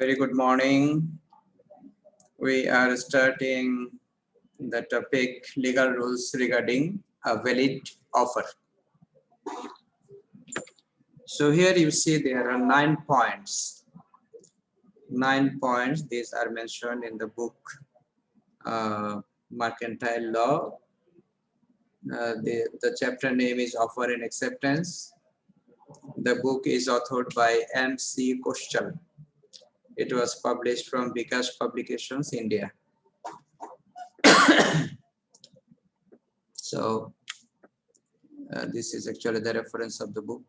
Very good morning. We are starting the topic legal rules regarding a valid offer. So here you see there are 9 points. 9 points. These are mentioned in the book Mercantile Law. The chapter name is Offer and Acceptance. The book is authored by M.C. Koschal. It was published from Bikash Publications, India. So this is actually the reference of the book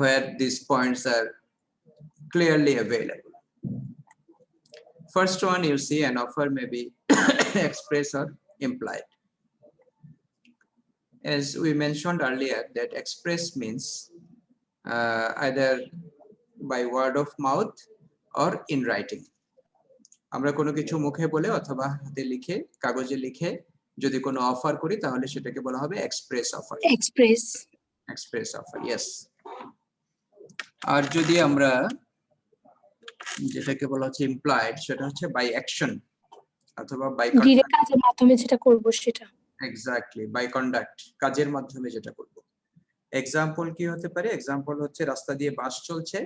where these points are clearly available. First one, you see an offer may be express or implied. As we mentioned earlier, that express means either by word of mouth or in writing. আমরা কোনো কিছু মুখে বলে অথবা হাতে লিখে কাগজে লিখে যদি কোনো অফার করি তাহলে সেটাকে বলা হবে express offer. Express offer, yes. আর যদি আমরা যেটাকে বলা হচ্ছে ইমপ্লয়েড, সেটা হচ্ছে বাই অ্যাকশন অথবা বাই ডিরেক্ট কাজের মাধ্যমে যেটা করব সেটা। এক্স্যাক্টলি, বাই কন্ডাক্ট, কাজের মাধ্যমে যেটা করব। এক্সাম্পল কি হতে পারে? এক্সাম্পল হচ্ছে রাস্তা দিয়ে বাস চলছে,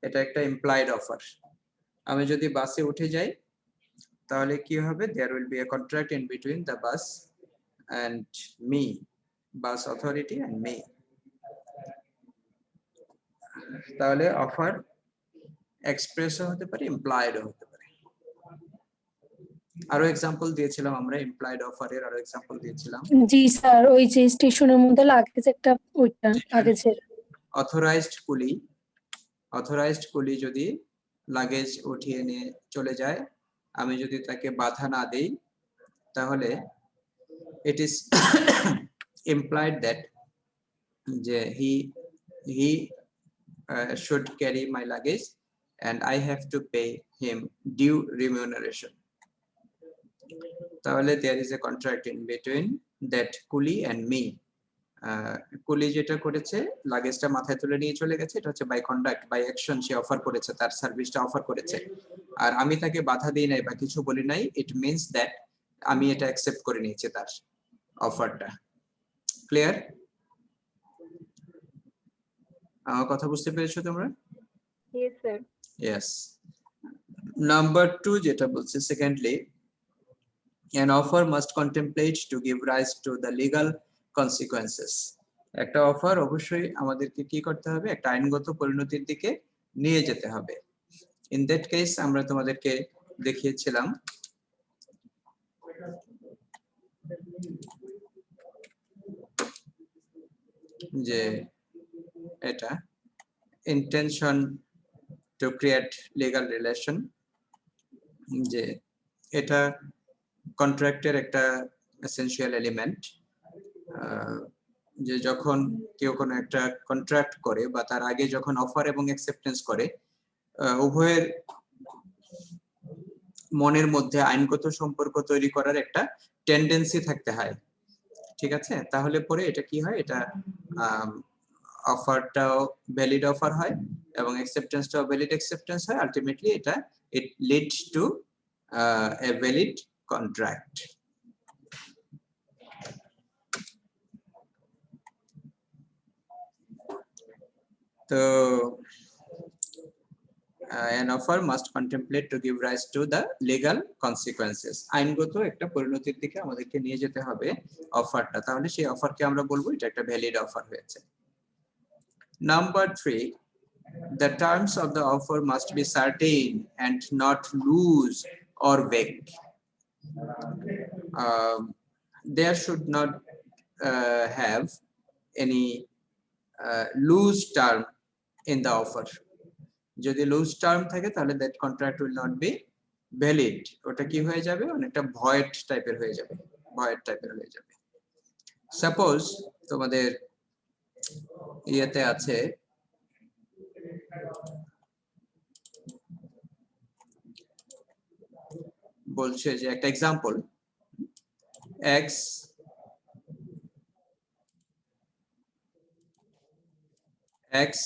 এটা একটা ইমপ্লয়েড অফার। আমি যদি বাসে উঠে যাই তাহলে কি হবে? there will be a contract in between the bus and me, bus authority and me. তাহলে অফার এক্সপ্রেসও হতে পারে, ইমপ্লয়েডও হতে পারে। আরো এক্সাম্পল দিয়েছিলাম আমরা ইমপ্লয়েড অফারের, আরো এক্সাম্পল দিয়েছিলাম। জি স্যার, ওই যে স্টেশনের মধ্যে লাগেজ একটা ওইটা লাগেজের অথরাইজড কুলি যদি লাগেজ উঠিয়ে নিয়ে চলে যায়, আমি যদি তাকে বাধা না দেই তাহলে it is implied that যে he should carry my luggage and I have to pay him due remuneration. তাহলে there is a contract in between that coolie and me. কুলি যেটা করেছে, লাগেজটা মাথায় তুলে নিয়ে চলে গেছে, এটা হচ্ছে বাই কন্ডাক্ট, বাই অ্যাকশন, সে অফার করেছে, তার সার্ভিসটা অফার করেছে। আর আমি তাকে বাধা দিই নাই বা কিছু বলি নাই, ইট মিনস দ্যাট আমি এটা অ্যাকসেপ্ট করে নিয়েছি তার অফারটা। ক্লিয়ার? আমার কথা বুঝতে পেরেছো তোমরা? Yes sir. ইয়েস। নাম্বার 2 যেটা বলছে, secondly an offer must contemplate to give rise to the legal consequences. একটা অফার অবশ্যই আমাদেরকে কি করতে হবে? একটা আইনগত পরিণতির দিকে নিয়ে যেতে হবে। ইন দ্যাট কেস আমরা তোমাদেরকে দেখিয়েছিলাম যে এটা intention to create legal relation, যে এটা কন্ট্রাক্টের একটা এসেনশিয়াল এলিমেন্ট। যে যখন কেউ কোনো একটা কন্ট্রাক্ট করে বা তার আগে যখন অফার এবং অ্যাকসেপ্টেন্স করে, উভয়ের মনের মধ্যে আইনগত সম্পর্ক তৈরি করার একটা টেন্ডেন্সি থাকতে হয়, ঠিক আছে? তাহলে পরে এটা কি হয়? এটা অফারটাও ভ্যালিড অফার হয় এবং অ্যাকসেপ্টেন্সটাও ভ্যালিড অ্যাকসেপ্টেন্স হয়। আলটিমেটলি এটা it leads to a valid contract. So an offer must contemplate to give rise to the legal consequences. আইনগত একটা পরিণতির দিকে আমাদেরকে নিয়ে যেতে হবে অফারটা, তাহলে সেই অফারকে আমরা বলবো এটা একটা ভ্যালিড অফার হয়েছে। Number 3, the terms of the offer must be certain and not loose or vague. There should not have any loose term in the offer. যদি লুজ টার্ম থাকে তাহলে that contract will not be valid. ওটা কি হয়ে যাবে? অনেকটা void টাইপের হয়ে যাবে, সাপোজ তোমাদের ইয়েতে আছে বলছে যে একটা এক্সাম্পল, x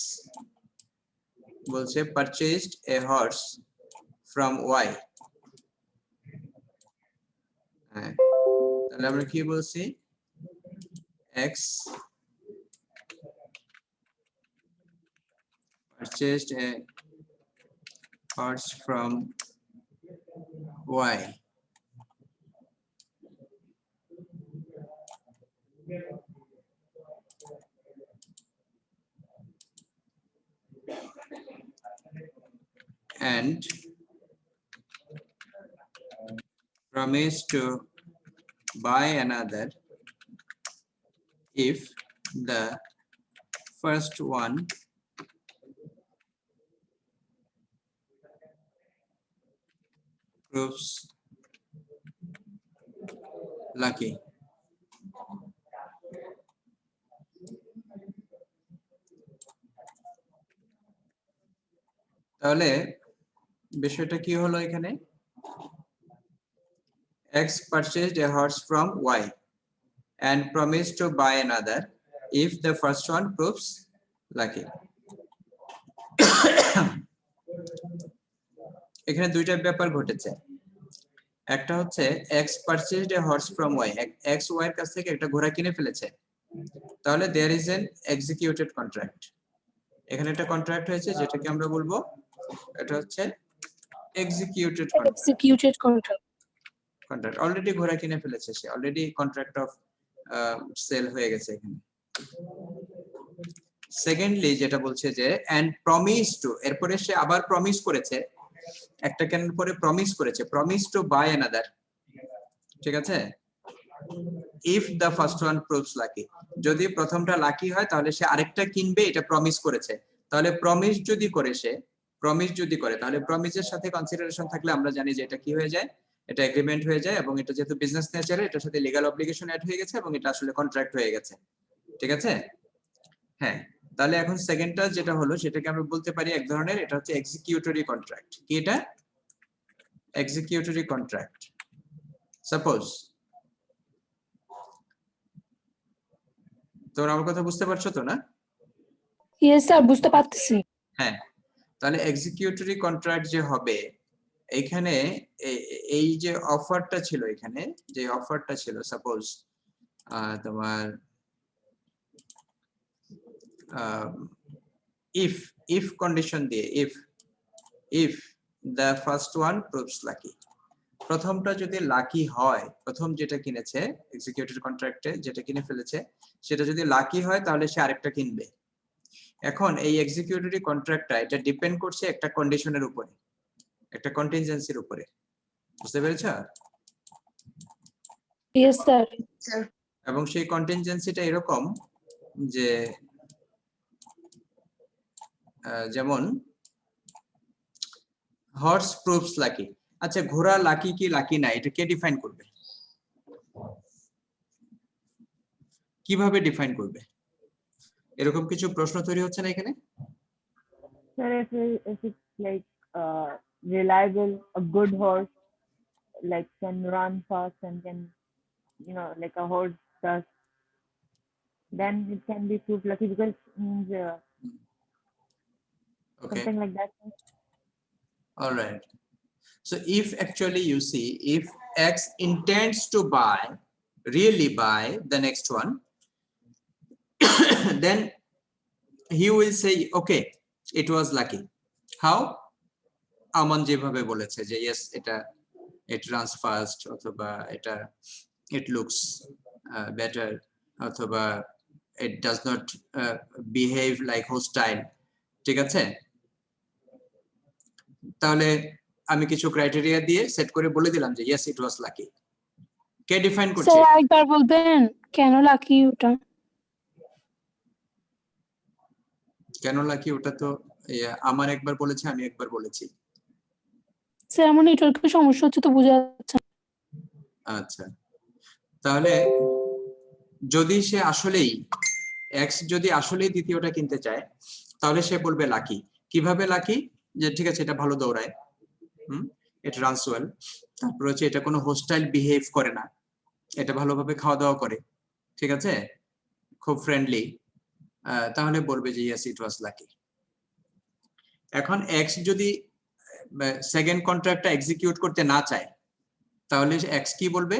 বলছে purchased a horse from Y, হ্যাঁ তাহলে আমরা কি বলছি X purchased a horse from Y. And promise to buy another if the first one proves lucky. তাহলে বিষয়টা কি হলো এখানে X purchased a horse from Y and promised to buy another if the first one proves lucky. এখানে দুইটা ব্যাপার ঘটেছে একটা হচ্ছে X purchased a horse from Y, X Y এর কাছ থেকে একটা ঘোড়া কিনে ফেলেছে তাহলে there is an executed contract. এখানে একটা কন্ট্রাক্ট হয়েছে যেটাকে আমরা বলবো এটা হচ্ছে executed contract. অলরেডি ঘোড়া কিনে ফেলেছে সে অলরেডি কন্ট্রাক্ট অফ সেল হয়ে গেছে এখানে সেকেন্ডলি যেটা বলছে যে and promise to এরপরে সে আবার প্রমিস করেছে একটা কেনার পরে প্রমিস করেছে প্রমিস টু বাই অ্যানাদার ঠিক আছে if the first one proves lucky যদি প্রথমটা লাকি হয় তাহলে সে আরেকটা কিনবে এটা প্রমিস করেছে তাহলে প্রমিস যদি করে তাহলে প্রমিসের সাথে কনসিডারেশন থাকলে আমরা জানি যে এটা কি হয়ে যায় এটা এগ্রিমেন্ট হয়ে যায় এবং এটা যেহেতু বিজনেস নেচারে এটার সাথে লিগ্যাল অব্লিগেশন অ্যাড হয়ে গেছে এবং এটা আসলে কন্ট্রাক্ট হয়ে গেছে ঠিক আছে হ্যাঁ তাহলে এখন সেকেন্ডটা যেটা হলো সেটাকে আমরা বলতে পারি এক ধরনের এটা হচ্ছে এক্সিকিউটরি কন্ট্রাক্ট কি এটা এক্সিকিউটরি কন্ট্রাক্ট সাপোজ তোমরা আমার কথা বুঝতে পারছো তো না ইয়েস স্যার বুঝতে পারতেছি হ্যাঁ তাহলে এক্সিকিউটরি কন্ট্রাক্ট যে হবে এখানে এই যে অফারটা ছিল এখানে যে অফারটা ছিল সাপোজ তোমার if কন্ডিশন দিয়ে if the first one proves lucky প্রথমটা যদি লাকি হয় প্রথম যেটা কিনেছে এক্সিকিউটরি কন্ট্রাক্টে যেটা কিনে ফেলেছে সেটা যদি লাকি হয় তাহলে সে আরেকটা কিনবে এখন এই এক্সিকিউটরি কন্ট্রাক্টটা এটা ডিপেন্ড করছে একটা কন্ডিশনের উপরে একটা কন্টিনজেন্সির উপরে বুঝতে পেরেছো ইয়েস স্যার এবং সেই কন্টিনজেন্সিটা এরকম যে যেমন হর্স প্রুভস লাকি আচ্ছা ঘোড়া লাকি কি লাকি না এটা কে ডিফাইন করবে কিভাবে ডিফাইন করবে এরকম কিছু প্রশ্ন তৈরি হচ্ছে না এখানে Sir, if it's like reliable, a good horse, like can run fast and can, like a horse does, then it can be proved lucky because it means okay something like that. all right so if actually you see if X intends to really buy the next one then he will say okay it was lucky how আমান যেভাবে বলেছে যে yes এটা it runs fast অথবা এটা it looks better অথবা it does not behave like hostile ঠিক আছে তাহলে আমি কিছু ক্রাইটেরিয়া দিয়ে সেট করে বলে দিলাম যে yes it was lucky K define করছে স্যার আরেকবার বলবেন কেন লাকি ওটা কেন লাকি ওটা তো আমার একবার বলেছে আমি একবার বলেছি স্যার আমার নেটওয়ার্কের সমস্যা হচ্ছে তো বোঝা যাচ্ছে না আচ্ছা তাহলে যদি সে আসলেই এক্স যদি আসলেই দ্বিতীয়টা কিনতে চায় তাহলে সে বলবে লাকি কিভাবে লাকি যে ঠিক আছে এটা ভালো দৌড়ায় এটা রানস ওয়েল তারপর হচ্ছে এটা কোনো হোস্টাইল বিহেভ করে না এটা ভালোভাবে খাওয়া দাওয়া করে ঠিক আছে খুব ফ্রেন্ডলি তাহলে বলবে যে ইয়েস ইট ওয়াজ লাকি এখন এক্স যদি সেকেন্ড কন্ট্রাক্টটা এক্সিকিউট করতে না চায় তাহলে এক্স কি বলবে?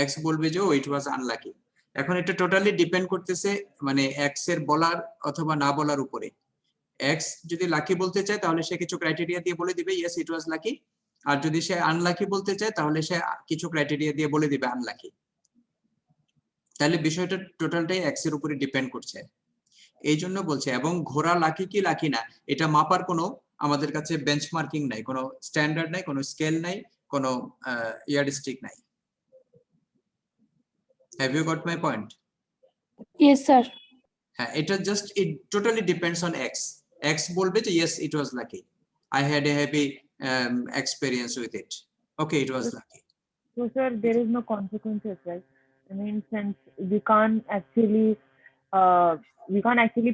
এক্স বলবে যে ইট ওয়াজ আনলাকি। এখন এটা টোটালি ডিপেন্ড করতেছে মানে এক্স এর বলার অথবা না বলার উপরে। এক্স যদি লাকি বলতে চায় তাহলে সে কিছু ক্রাইটেরিয়া দিয়ে বলে দিবে ইয়েস ইট ওয়াজ লাকি, আর যদি সে আনলাকি বলতে চায় তাহলে সে কিছু ক্রাইটেরিয়া দিয়ে বলে দিবে আনলাকি। তাহলে বিষয়টা টোটালটাই এক্স এর উপরে ডিপেন্ড করছে। এই জন্য বলছে, এবং ঘোড়া লাকি কি লাকি না এটা মাপার কোনো আমাদের কাছে বেঞ্চমার্কিং নাই, কোনো স্ট্যান্ডার্ড নাই, কোনো স্কেল নাই, কোনো ইয়ারস্টিক নাই। Have you got my point? Yes sir. হ্যাঁ, এটা just it totally depends on X. X বলবে যে yes it was lucky, I had a happy experience with it, okay it was lucky. So, sir, there is no consequences, right? I mean, since we can't actually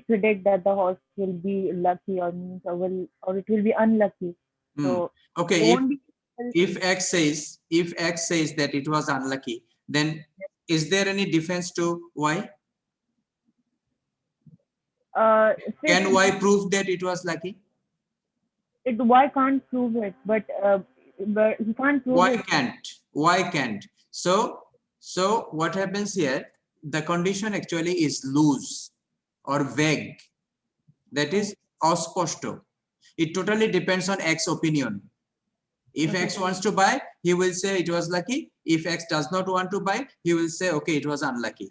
predict that the horse will be lucky or it will be unlucky. So, Okay, there won't be. if x says that it was unlucky, then is there any difference to y? Can y prove that it was lucky? Why can't prove it, but he can't prove Why it. can't? So what happens here, the condition actually is loose or vague, that is osposto. It totally depends on x opinion. If Okay. x wants to buy, he will say it was lucky. If x does not want to buy, he will say okay it was unlucky.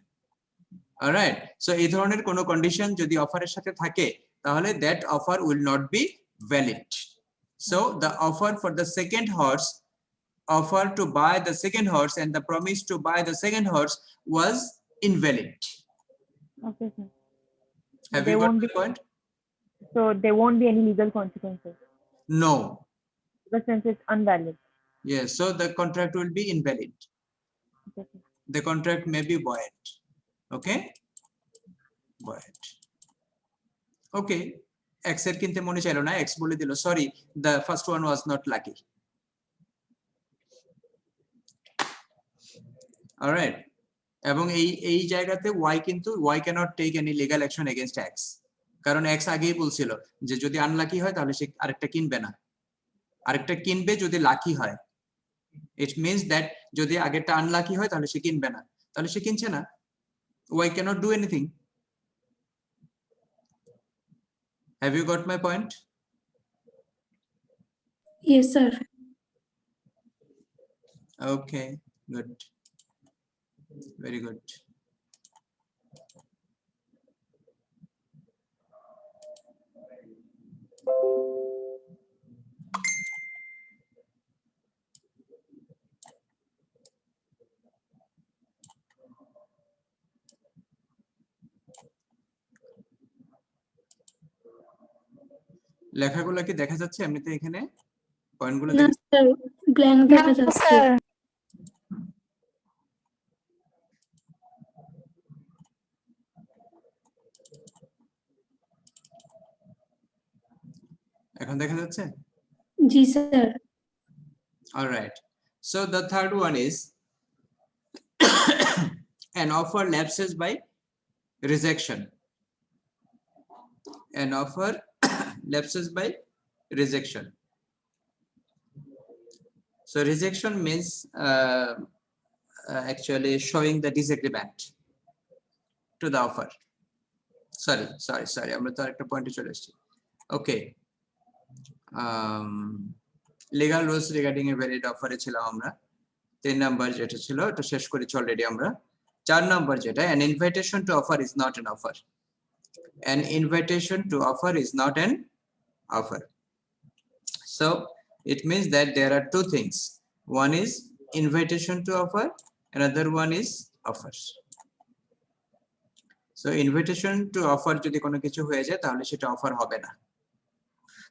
All right, so এই ধরনের কোনো condition যদি অফারের সাথে থাকে তাহলে that offer will not be valid. So the offer for the second horse, offer to buy the second horse and the promise to buy the second horse was invalid. Okay, sir. Have There you got won't the point? So there won't be any legal consequences, No. because since it's invalid. Yes, so the contract will be invalid. Okay, sir. The contract may be void. Okay, void. Okay, x এর কিনতে মনে চাইলো না, x বলে দিল sorry the first one was not lucky. All right, এবং এই জায়গাতে y কিন্তু y cannot take any legal action against x, কারণ x আগেই বলছিল যে যদি আনলাকি হয় তাহলে সে আরেকটা কিনবে না, আরেকটা কিনবে যদি লাকি হয়। ইট মিন্স দ্যাট যদি আগেরটা আনলাকি হয় তাহলে সে কিনবে না, তাহলে সে কিনছে না। y cannot do anything. Have you got my point? Yes sir. Okay, good, very good. লেখাগুলো কি দেখা যাচ্ছে এমনিতে এখানে পয়েন্টগুলো? না স্যার, ব্ল্যাঙ্ক দেখা যাচ্ছে। এখন দেখা যাচ্ছে? জি sir. All right, so the third one is an offer lapses by rejection. An offer lapses by rejection. So rejection means actually showing the disagreement to the offer. Sorry, আমরা তো আরেকটা পয়েন্টে চলে এসেছি। Okay, legal rules regarding a valid offer এ ছিলাম আমরা। 3 number যেটা ছিল এটা শেষ করেছি অলরেডি আমরা। 4 নাম্বার যেটা, an invitation to offer is not an offer. An invitation to offer is not an offer. So it means that there are two things. One is invitation to offer, another one is offers. So invitation to offer যদি কোনো কিছু হয়ে যায় তাহলে সেটা offer হবে না।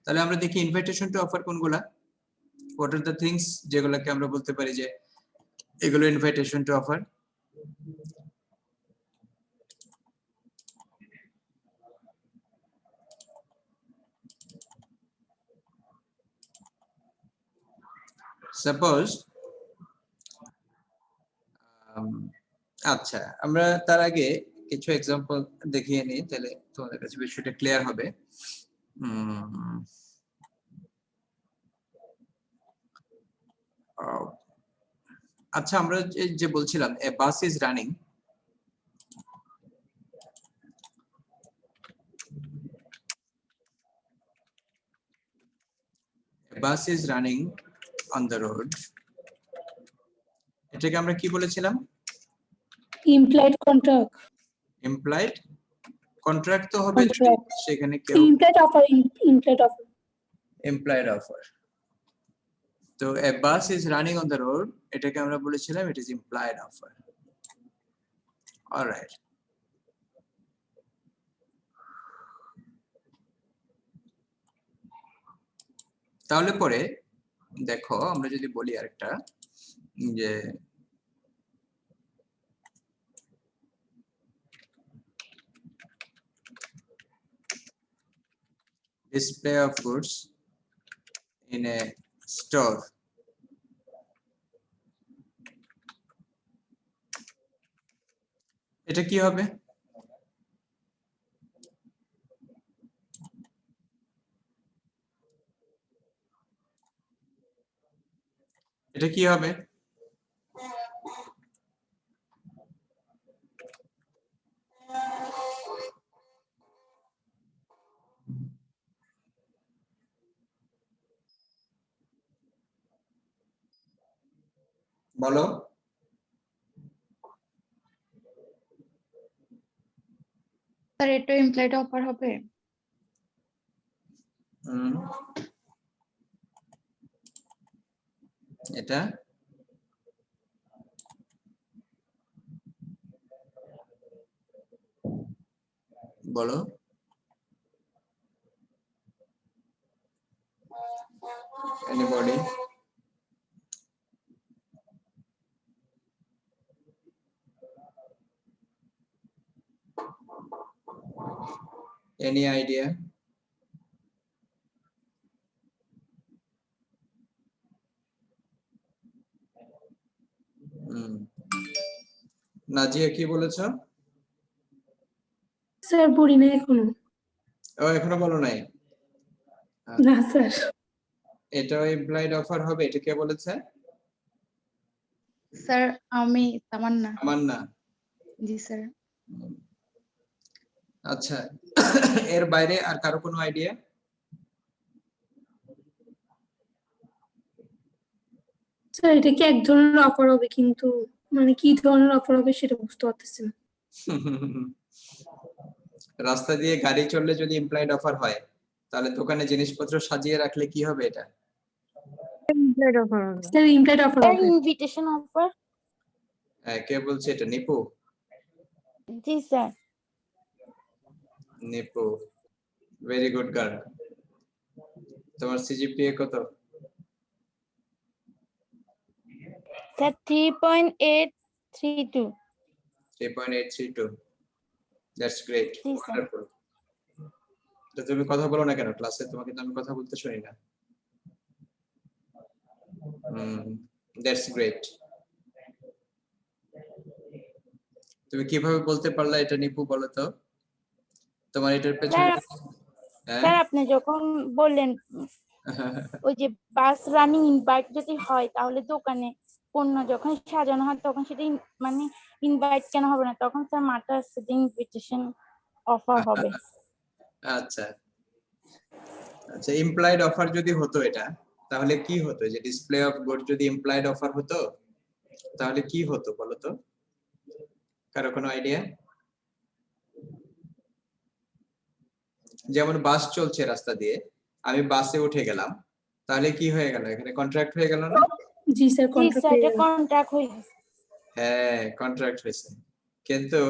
তাহলে আমরা দেখি invitation to offer কোনগুলা, what are the things যেগুলোকে আমরা বলতে পারি যে এগুলো invitation to offer? Suppose আচ্ছা, আমরা তার আগে কিছু এক্সাম্পল দেখিয়ে নিই, তাহলে তোমাদের কাছে বিষয়টা ক্লিয়ার হবে। আচ্ছা আমরা যে বলছিলাম a bus is running, bus is running on the road, এটাকে আমরা কি বলেছিলাম? ইমপ্লয়েড কন্ট্রাক্ট, ইমপ্লয়েড কন্ট্রাক্ট তো হবে যদি Contract. সেখানে কেউ employed offer, employed offer. implied offer. তো a bus is running on the road, এটাকে আমরা বলেছিলাম it is implied offer. All right. তাহলে পরে দেখো আমরা যদি বলি আরেকটা যে display of goods in a store, এটা কি হবে? এটা কি হবে? বলো। স্যার এটা ইমপ্লয়েড অফার হবে। এটা বলো। Anybody? Any idea? নাজিয়া কি বলেছ? স্যার পড়ি না এখনো। ও এখনো বলো নাই? না স্যার। এটাও ইমপ্লয়েড অফার হবে, এটা কে বলেছে? স্যার আমি তামান্না। তামান্না। জি স্যার। আচ্ছা এর বাইরে আর কারো কোনো আইডিয়া? স্যার এটা কি এক ধরনের অফার হবে, কিন্তু মানে কি ধরনের অফার হবে সেটা বুঝতে পারতেছি না। রাস্তা দিয়ে গাড়ি চললে যদি ইমপ্লয়েড অফার হয় তাহলে দোকানে জিনিসপত্র সাজিয়ে রাখলে কি হবে এটা? Implied offer হবে। স্যার ইমপ্লয়েড অফার স্যার হবে। Invitation offer. হ্যাঁ কে বলছে এটা? নিপু? জি sir. Nipu very good girl. তোমার সিজিপিএ কত? স্যার 3.832। 3.832, দ্যাটস গ্রেট, জি স্যার। ওয়ান্ডারফুল। তো তুমি কথা বলো না কেন ক্লাসে? তোমাকে তো আমি কথা বলতে শুনি না। That's great. তুমি কিভাবে বলতে পারলা এটা নিপু, বলো তো? তোমার এটার পেছনে স্যার আপনি যখন বললেন ওই যে বাস রানিং ইনভাইট যদি হয় তাহলে দোকানে পণ্য যখন সাজানো হয় তখন সেটা মানে ইনভাইট কেন হবে না, তখন স্যার মাথা আসছে যে ইনভিটেশন অফার হবে। আচ্ছা আচ্ছা, ইমপ্লয়েড অফার যদি হতো এটা তাহলে কি হতো? যে ডিসপ্লে অফ গুড যদি ইমপ্লয়েড অফার হতো তাহলে কি হতো বলো তো? কারো কোনো আইডিয়া? যেমন বাস চলছে রাস্তা দিয়ে, আমি বাসে উঠে গেলাম, তাহলে কি হয়ে গেল? এখানে কন্ট্রাক্ট হয়ে গেল না? জি স্যার জি কন্ট্রাক্ট স্যার হয়ে এটা গেল। কন্ট্রাক্ট হয়ে গেছে। হ্যাঁ কন্ট্রাক্ট হয়েছে, কিন্তু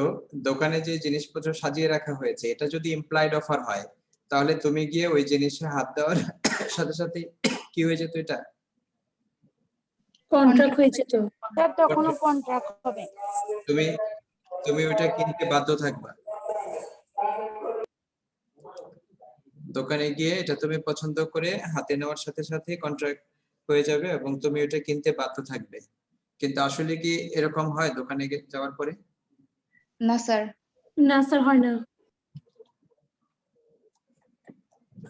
দোকানে যে জিনিসপত্র সাজিয়ে রাখা হয়েছে এটা যদি ইমপ্লয়েড অফার হয় তাহলে তুমি গিয়ে ওই জিনিসে হাত দেওয়ার সাথে সাথে কি হয়ে যেত? এটা কন্ট্রাক্ট হয়েছে তো। স্যার তখনও কন্ট্রাক্ট হবে। তুমি তুমি ওটা কিনতে বাধ্য থাকবা। দোকানে গিয়ে এটা তুমি পছন্দ করে হাতে নেওয়ার সাথে সাথে কন্ট্রাক্ট হয়ে যাবে এবং তুমি ওটা কিনতে বাধ্য থাকবে। কিন্তু আসলে কি এরকম হয় দোকানে যাওয়ার পরে? না স্যার। না স্যার হয় না।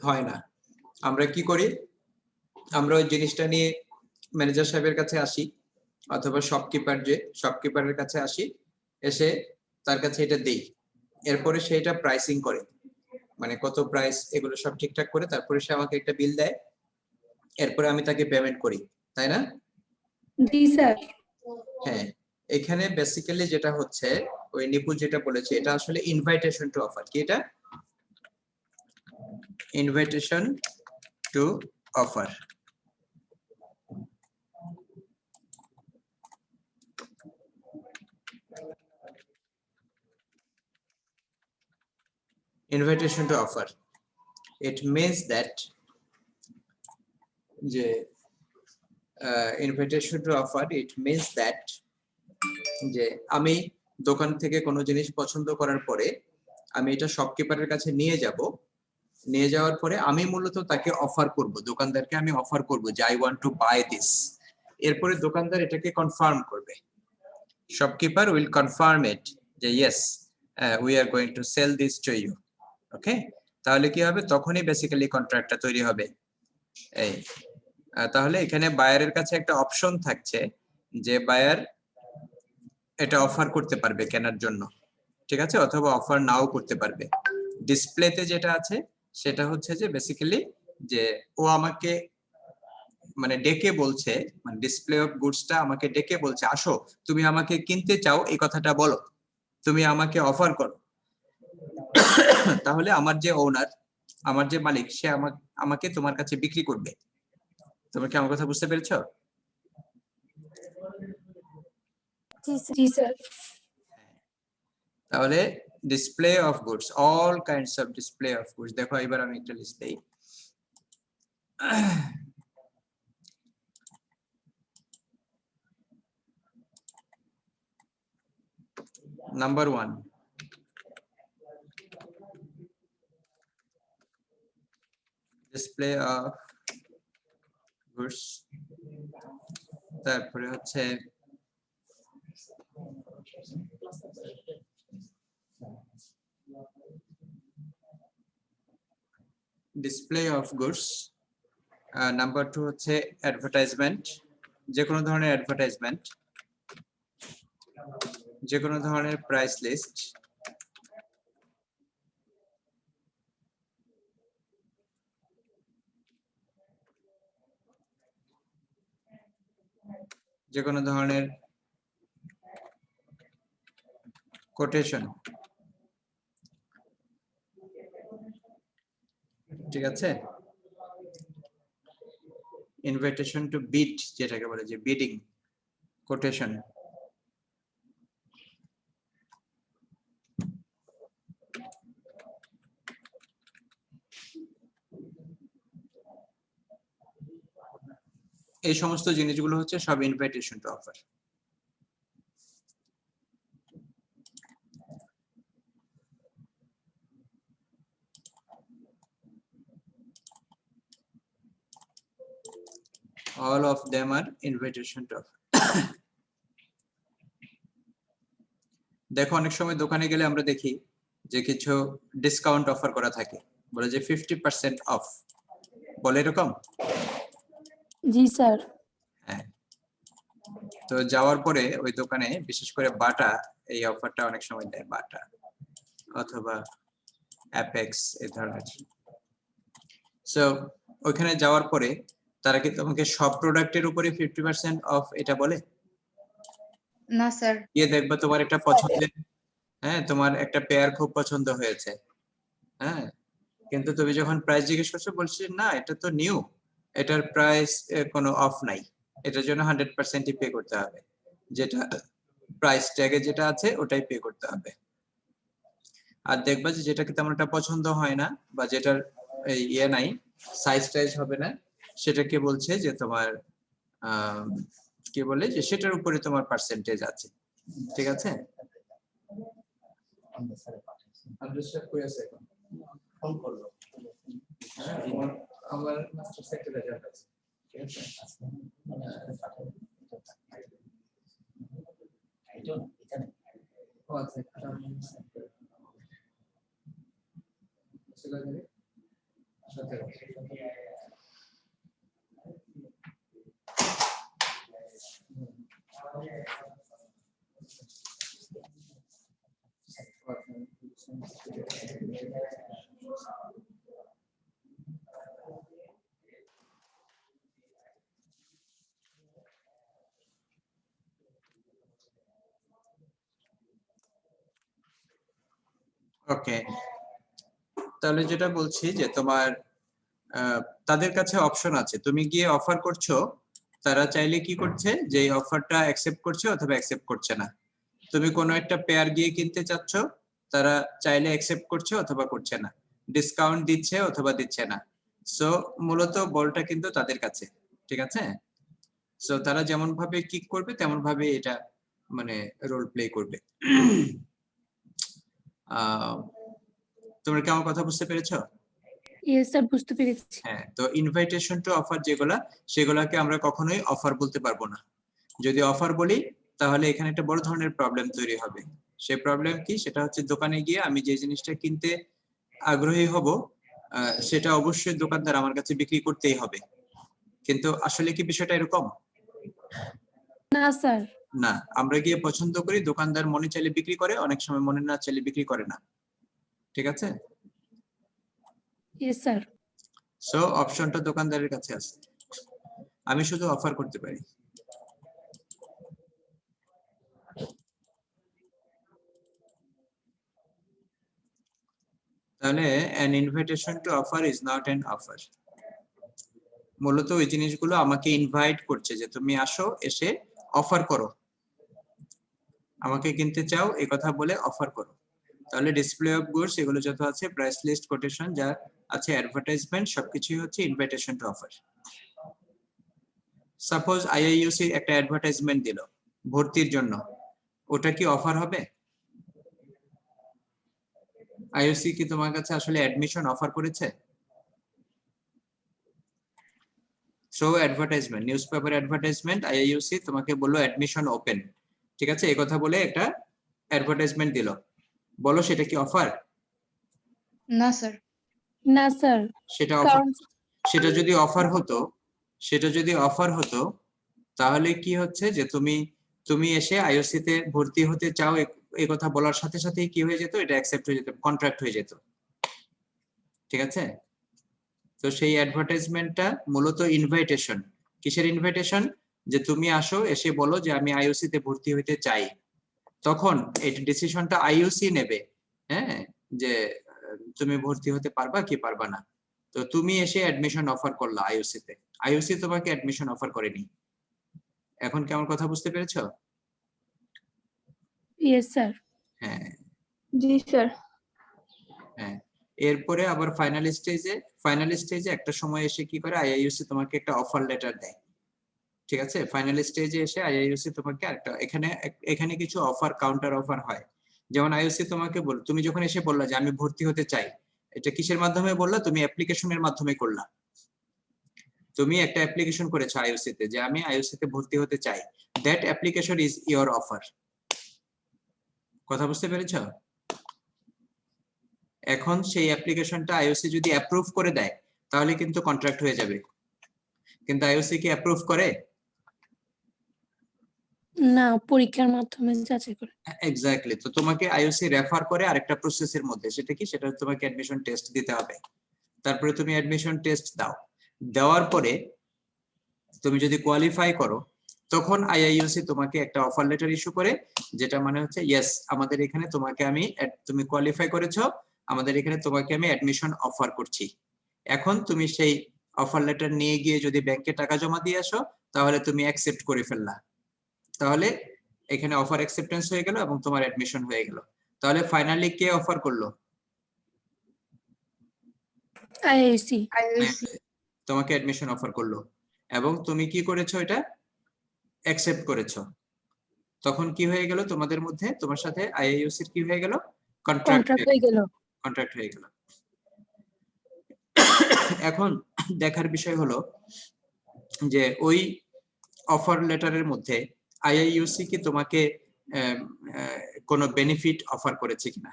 হয় না। আমরা কি করি? আমরা ওই জিনিসটা নিয়ে ম্যানেজার সাহেবের কাছে আসি অথবা শপকিপারের কাছে আসি, এসে তার কাছে এটা দেই, এরপরে সে এটা প্রাইসিং করে, মানে কত প্রাইস এগুলো সব ঠিকঠাক করে তারপরে সে আমাকে একটা বিল দেয়, এরপরে আমি তাকে পেমেন্ট করি, তাই না? জি স্যার। হ্যাঁ, এখানে বেসিক্যালি যেটা হচ্ছে ওই নিপু যেটা বলেছে এটা আসলে ইনভাইটেশন টু অফার। কি এটা? Invitation to offer. Invitation to offer. It means that যে invitation to offer, it means that যে আমি দোকান থেকে কোনো জিনিস পছন্দ করার পরে আমি এটা শপকিপারের কাছে নিয়ে যাব, নিয়ে যাওয়ার পরে আমি মূলত তাকে অফার করব, দোকানদারকে আমি অফার করব যে I want to buy this. এরপরে দোকানদার এটাকে কনফার্ম করবে, শপকিপার উইল কনফার্ম ইট যে yes we are going to sell this to you. Okay, তাহলে কি হবে? তখনই বেসিক্যালি কন্ট্রাক্টটা তৈরি হবে। এই তাহলে এখানে বায়ারের কাছে একটা অপশন থাকছে যে বায়ার এটা অফার করতে পারবে কেনার জন্য, ঠিক আছে, অথবা অফার নাও করতে পারবে। ডিসপ্লেতে যেটা আছে সেটা হচ্ছে যে বেসিক্যালি যে ও আমাকে মানে ডেকে বলছে, মানে ডিসপ্লে অফ গুডসটা আমাকে ডেকে বলছে আসো তুমি আমাকে কিনতে চাও এই কথাটা বলো, তুমি আমাকে অফার করো। তাহলে আমার যে ওনার, আমার যে মালিক, সে আমাকে তোমার কাছে বিক্রি করবে। তুমি কি আমার কথা বুঝতে পেরেছো? জি স্যার। তাহলে display of goods, all kinds of display of goods. দেখো এবার আমি একটা লিস্ট দেই। Number 1, display of goods. তারপরে হচ্ছে ডিসপ্লে অফ গুডস। নাম্বার 2 হচ্ছে অ্যাডভার্টাইজমেন্ট, যে কোনো ধরনের অ্যাডভার্টাইজমেন্ট, যে কোনো ধরনের প্রাইস লিস্ট, যে কোনো ধরনের কোটেশন, ঠিক আছে। ইনভিটেশন টু বিড যেটাকে বলে, যে বিডিং, কোটেশন। এই সমস্ত জিনিসগুলো হচ্ছে সব invitation to offer. all of them are invitation to offer. দেখো অনেক সময় দোকানে গেলে আমরা দেখি যে কিছু ডিসকাউন্ট অফার করা থাকে, বলে যে 50% অফ, বলে এরকম। জি স্যার। হ্যাঁ, তো যাওয়ার পরে ওই দোকানে বিশেষ করে বাটা এই অফারটা অনেক সময় দেয়, বাটা অথবা অ্যাপেক্স এই ধরনের। সো ওইখানে যাওয়ার পরে তারা কি তোমাকে সব প্রোডাক্টের উপরে 50% অফ এটা বলে? না স্যার। গিয়ে দেখবা তোমার একটা পছন্দের, হ্যাঁ তোমার একটা পেয়ার খুব পছন্দ হয়েছে, হ্যাঁ, কিন্তু তুমি যখন প্রাইস জিজ্ঞেস করছো বলছি না এটা তো নিউ, এটার প্রাইস কোনো অফ নাই, এটার জন্য 100% পে করতে হবে, যেটা প্রাইস ট্যাগে যেটা আছে ওটাই পে করতে হবে। আর দেখবা যে যেটা কি তেমন একটা পছন্দ হয় না বা যেটার এই ইয়ে নাই, সাইজ টাইজ হবে না, সেটাকে বলছে যে তোমার কি বলে যে সেটার উপরে তোমার পার্সেন্টেজ আছে, ঠিক আছে। আমার মাস্টার সেক্টর রেজাল্ট আছে, ঠিক আছে। ওকে, তাহলে যেটা বলছি যে তোমার তাদের কাছে অপশন আছে, তুমি গিয়ে অফার করছো, তারা চাইলে কি করছে যে এই অফারটা অ্যাকসেপ্ট করছে অথবা অ্যাকসেপ্ট করছে না। তুমি কোনো একটা পেয়ার গিয়ে কিনতে চাচ্ছ, তারা চাইলে অ্যাকসেপ্ট করছে অথবা করছে না, ডিসকাউন্ট দিচ্ছে অথবা দিচ্ছে না। সো মূলত বলটা কিন্তু তাদের কাছে, ঠিক আছে? সো তারা যেমন ভাবে কিক করবে তেমন ভাবে এটা মানে রোল প্লে করবে। তোমরা কি আমার কথা বুঝতে পেরেছো? ইয়েস স্যার, বুঝতে পেরেছি। হ্যাঁ, তো ইনভাইটেশন টু অফার যেগুলা, সেগুলাকে আমরা কখনোই অফার বলতে পারবো না। যদি অফার বলি তাহলে এখানে একটা বড় ধরনের প্রবলেম তৈরি হবে। সেই প্রবলেম কি? সেটা হচ্ছে দোকানে গিয়ে আমি যে জিনিসটা কিনতে আগ্রহী হব, সেটা অবশ্যই দোকানদার আমার কাছে বিক্রি করতেই হবে। কিন্তু আসলে কি বিষয়টা এরকম না স্যার। না? আমরা গিয়ে পছন্দ করি, দোকানদার মনে চাইলে বিক্রি করে, অনেক সময় মনে না চাইলে বিক্রি করে না, ঠিক আছে? Yes sir. সো অপশনটা দোকানদারের কাছে আছে, আমি শুধু অফার করতে পারি। তাহলে an invitation to offer is not an offer। মূলত ওই জিনিসগুলো আমাকে ইনভাইট করছে যে তুমি আসো, এসে অফার করো, আমাকে কিনতে চাও এই কথা বলে অফার করো। তাহলে ডিসপ্লে অফ গুডস এগুলো যত আছে, প্রাইস লিস্ট, কোটেশন যা আছে, অ্যাডভার্টাইজমেন্ট, সবকিছুই হচ্ছে invitation to offer. Suppose IIUC একটা অ্যাডভার্টাইজমেন্ট দিল ভর্তির জন্য, ওটা কি অফার হবে? আইইউসি কি তোমার কাছে আসলে অ্যাডমিশন অফার করেছে? থ্রু অ্যাডভার্টাইজমেন্ট, নিউজপেপার অ্যাডভার্টাইজমেন্ট, আইইউসি তোমাকে বললো অ্যাডমিশন ওপেন, ঠিক আছে, এই কথা বলে একটা অ্যাডভার্টাইজমেন্ট দিল, বলো সেটা কি অফার? না স্যার। না স্যার, সেটা অফার। কারণ সেটা যদি অফার হতো, সেটা যদি অফার হতো, তাহলে কি হচ্ছে যে তুমি এসে আইওসি তে ভর্তি হতে চাও, এই কথা বলার সাথে সাথেই কি হয়ে যেত, এটা অ্যাকসেপ্ট হয়ে যেত, কন্ট্রাক্ট হয়ে যেত, ঠিক আছে? তো সেই অ্যাডভার্টাইজমেন্টটা মূলত ইনভাইটেশন। কিসের ইনভাইটেশন? যে তুমি আসো, এসে বলো যে আমি আইওসি তে ভর্তি হতে চাই, তখন এই ডিসিশনটা আইওসি নেবে, হ্যাঁ, যে তুমি ভর্তি হতে পারবা কি পারবা না। তো তুমি এসে অ্যাডমিশন অফার করলা আইওসি তে, আইওসি তোমাকে অ্যাডমিশন অফার করেনি। এখন কি আমার কথা বুঝতে পেরেছো? Yes sir. হ্যাঁ জি স্যার। হ্যাঁ, এরপরে আবার ফাইনাল স্টেজে একটা সময় এসে কি করে, আইআইইউসি তোমাকে একটা অফার লেটার দেয়, ঠিক আছে? ফাইনাল স্টেজে এসে আইআইইউসি তোমাকে একটা এখানে কিছু অফার, কাউন্টার অফার হয়। যেমন আইইউসি তোমাকে তুমি যখন এসে বললা যে আমি ভর্তি হতে চাই, এটা কিসের মাধ্যমে বললা? তুমি অ্যাপ্লিকেশনের মাধ্যমে করলা। তুমি একটা অ্যাপ্লিকেশন করেছো আইইউসি তে যে আমি আইইউসি তে ভর্তি হতে চাই, that application is your offer. কথা বুঝতে পেরেছো? এখন সেই অ্যাপ্লিকেশনটা আইওসি যদি অ্যাপ্রুভ করে দেয় তাহলে কিন্তু কন্ট্রাক্ট হয়ে যাবে, কিন্তু আইওসি কি অ্যাপ্রুভ করে? না, পরীক্ষার মাধ্যমে যাচাই করে। এক্স্যাক্টলি। তো তোমাকে আইওসি রেফার করে আরেকটা প্রসেসের মধ্যে, সেটা কি? সেটা তোমাকে অ্যাডমিশন টেস্ট দিতে হবে। তারপরে তুমি অ্যাডমিশন টেস্ট দাও, দেওয়ার পরে তুমি যদি কোয়ালিফাই করো, তখন আইআইইউসি তোমাকে একটা অফার লেটার ইস্যু করে, যেটা মানে হচ্ছে ইয়েস, আমাদের এখানে তুমি কোয়ালিফাই করেছো, আমাদের এখানে তোমাকে আমি অ্যাডমিশন অফার করছি। এখন তুমি সেই অফার লেটার নিয়ে গিয়ে যদি ব্যাংকে টাকা জমা দিয়ে আসো, তাহলে তুমি অ্যাকসেপ্ট করে ফেললা, তাহলে এখানে অফার অ্যাকসেপ্টেন্স হয়ে গেল এবং তোমার অ্যাডমিশন হয়ে গেল। তাহলে ফাইনালি কে অফার করলো? আইআইসি। তোমাকে অ্যাডমিশন অফার করলো এবং তুমি কি করেছো? এটা অ্যাকসেপ্ট করেছো। তখন কি হয়ে গেল তোমাদের মধ্যে, তোমার সাথে আইআইইউসির কি হয়ে গেল? কন্ট্রাক্ট হয়ে গেল। কন্ট্রাক্ট হয়ে গেল। এখন দেখার বিষয় হলো যে ওই অফার লেটারের মধ্যে আইআইইউসি কি তোমাকে কোনো বেনিফিট অফার করেছে কিনা,